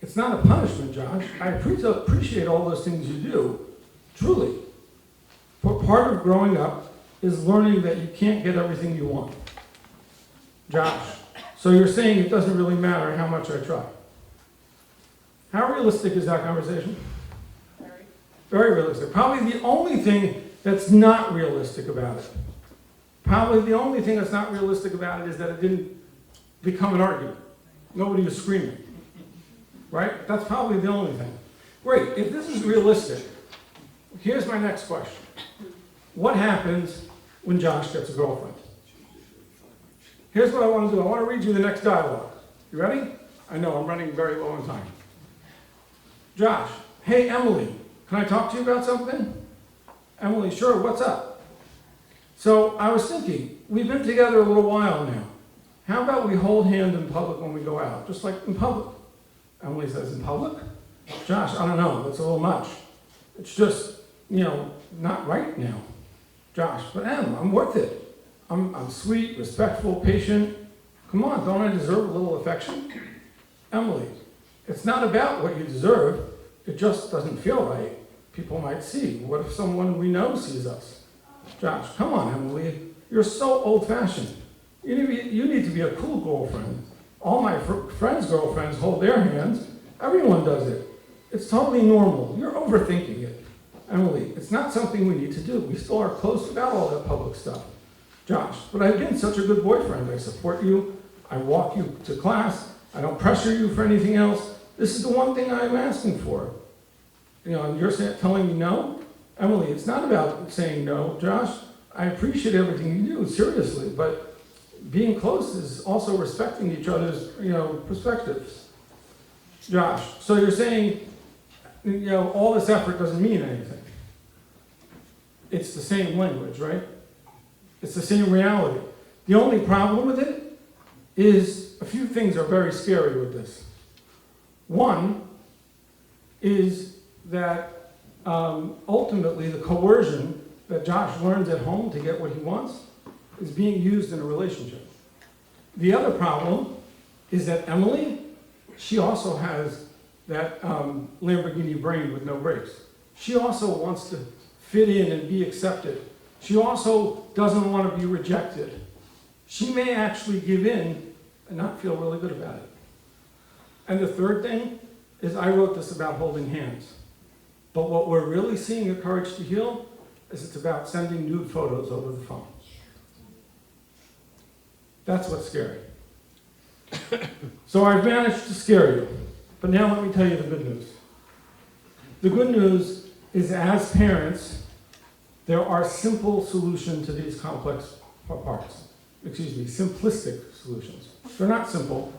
"It's not a punishment, Josh. I appreciate all those things you do, truly. But part of growing up is learning that you can't get everything you want." "Josh, so you're saying it doesn't really matter how much I try?" How realistic is that conversation? Very realistic. Probably the only thing that's not realistic about it. Probably the only thing that's not realistic about it is that it didn't become an argument. Nobody was screaming. Right? That's probably the only thing. Great. If this is realistic, here's my next question. What happens when Josh gets a girlfriend? Here's what I want to do. I want to read you the next dialogue. You ready? I know I'm running very low on time. "Josh, hey, Emily, can I talk to you about something?" "Emily, sure, what's up?" "So I was thinking, we've been together a little while now. How about we hold hands in public when we go out, just like in public?" Emily says, "In public?" "Josh, I don't know, that's a little much. It's just, not right now." "Josh, but Em, I'm worth it. I'm sweet, respectful, patient. Come on, don't I deserve a little affection?" "Emily, it's not about what you deserve. It just doesn't feel right. People might see. What if someone we know sees us?" "Josh, come on, Emily. You're so old-fashioned. You need to be a cool girlfriend. All my friends' girlfriends hold their hands. Everyone does it. It's totally normal. You're overthinking it. Emily, it's not something we need to do. We still are close without all that public stuff. Josh, but I've been such a good boyfriend. I support you. I walk you to class. I don't pressure you for anything else. This is the one thing I'm asking for. And you're telling me no? Emily, it's not about saying no. Josh, I appreciate everything you do, seriously, but being close is also respecting each other's, perspectives. Josh, so you're saying, all this effort doesn't mean anything. It's the same language, right? It's the same reality. The only problem with it is a few things are very scary with this. One is that ultimately the coercion that Josh learns at home to get what he wants is being used in a relationship. The other problem is that Emily, she also has that Lamborghini brain with no brakes. She also wants to fit in and be accepted. She also doesn't want to be rejected. She may actually give in and not feel really good about it. And the third thing is, I wrote this about holding hands. But what we're really seeing at Courage to Heal is it's about sending nude photos over the phone. That's what's scary. So I've managed to scare you. But now let me tell you the good news. The good news is, as parents, there are simple solutions to these complex parts. Simplistic solutions. They're not simple.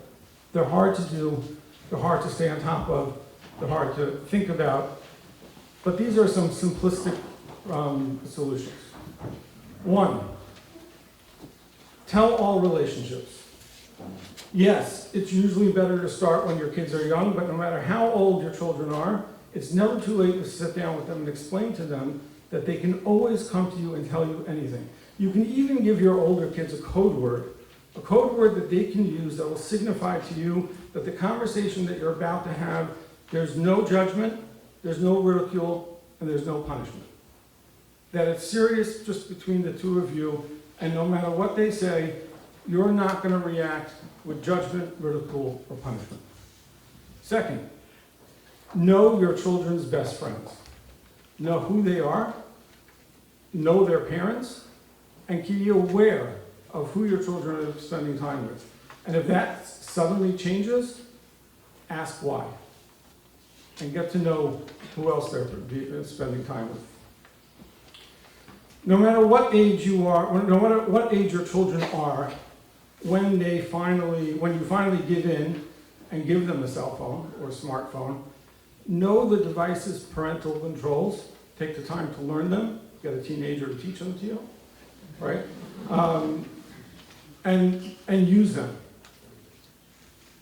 They're hard to do. They're hard to stay on top of. They're hard to think about. But these are some simplistic solutions. One, tell all relationships. Yes, it's usually better to start when your kids are young, but no matter how old your children are, it's never too late to sit down with them and explain to them that they can always come to you and tell you anything. You can even give your older kids a code word that they can use that will signify to you that the conversation that you're about to have, there's no judgment, there's no ridicule, and there's no punishment. That it's serious just between the two of you, and no matter what they say, you're not going to react with judgment, ridicule, or punishment. Second, know your children's best friends. Know who they are, know their parents, and be aware of who your children are spending time with. And if that suddenly changes, ask why. And get to know who else they're spending time with. No matter what age you are, no matter what age your children are, when you finally give in and give them a cell phone or a smartphone, know the device's parental controls. Take the time to learn them. Get a teenager to teach them to you, right? And use them.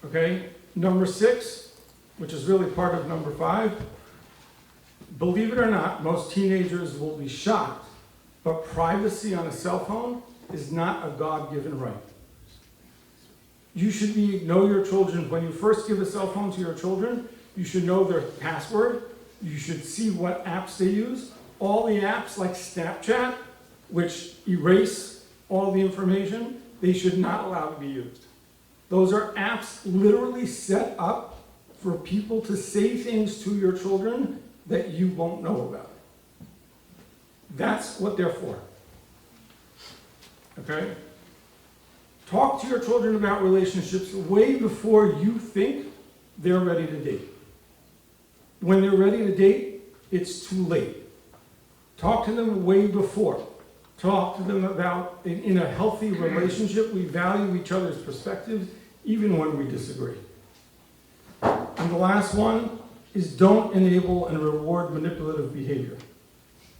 Okay? Number 6, which is really part of number 5. Believe it or not, most teenagers will be shocked, but privacy on a cell phone is not a God-given right. You should know your children. When you first give a cell phone to your children, you should know their password. You should see what apps they use. All the apps like Snapchat, which erase all the information, they should not allow to be used. Those are apps literally set up for people to say things to your children that you won't know about. That's what they're for. Okay? Talk to your children about relationships way before you think they're ready to date. When they're ready to date, it's too late. Talk to them way before. Talk to them about, in a healthy relationship, we value each other's perspectives, even when we disagree. And the last one is, don't enable and reward manipulative behavior.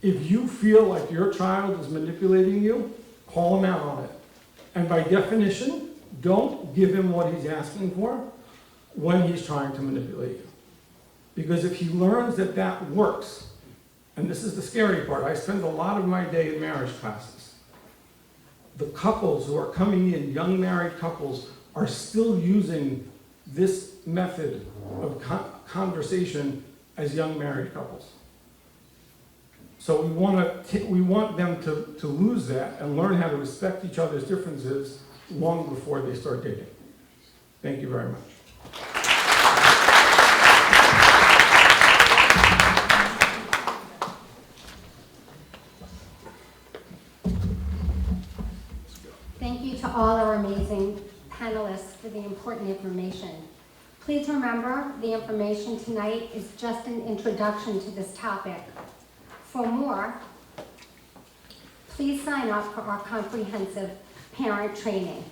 If you feel like your child is manipulating you, call him out on it. And by definition, don't give him what he's asking for when he's trying to manipulate you. Because if he learns that that works, and this is the scary part, I spend a lot of my day in marriage classes. The couples who are coming in, young married couples, are still using this method of conversation as young married couples. So we want them to lose that and learn how to respect each other's differences long before they start dating. Thank you very much. Thank you to all our amazing panelists for the important information. Please remember, the information tonight is just an introduction to this topic. For more, please sign up for our comprehensive parent training.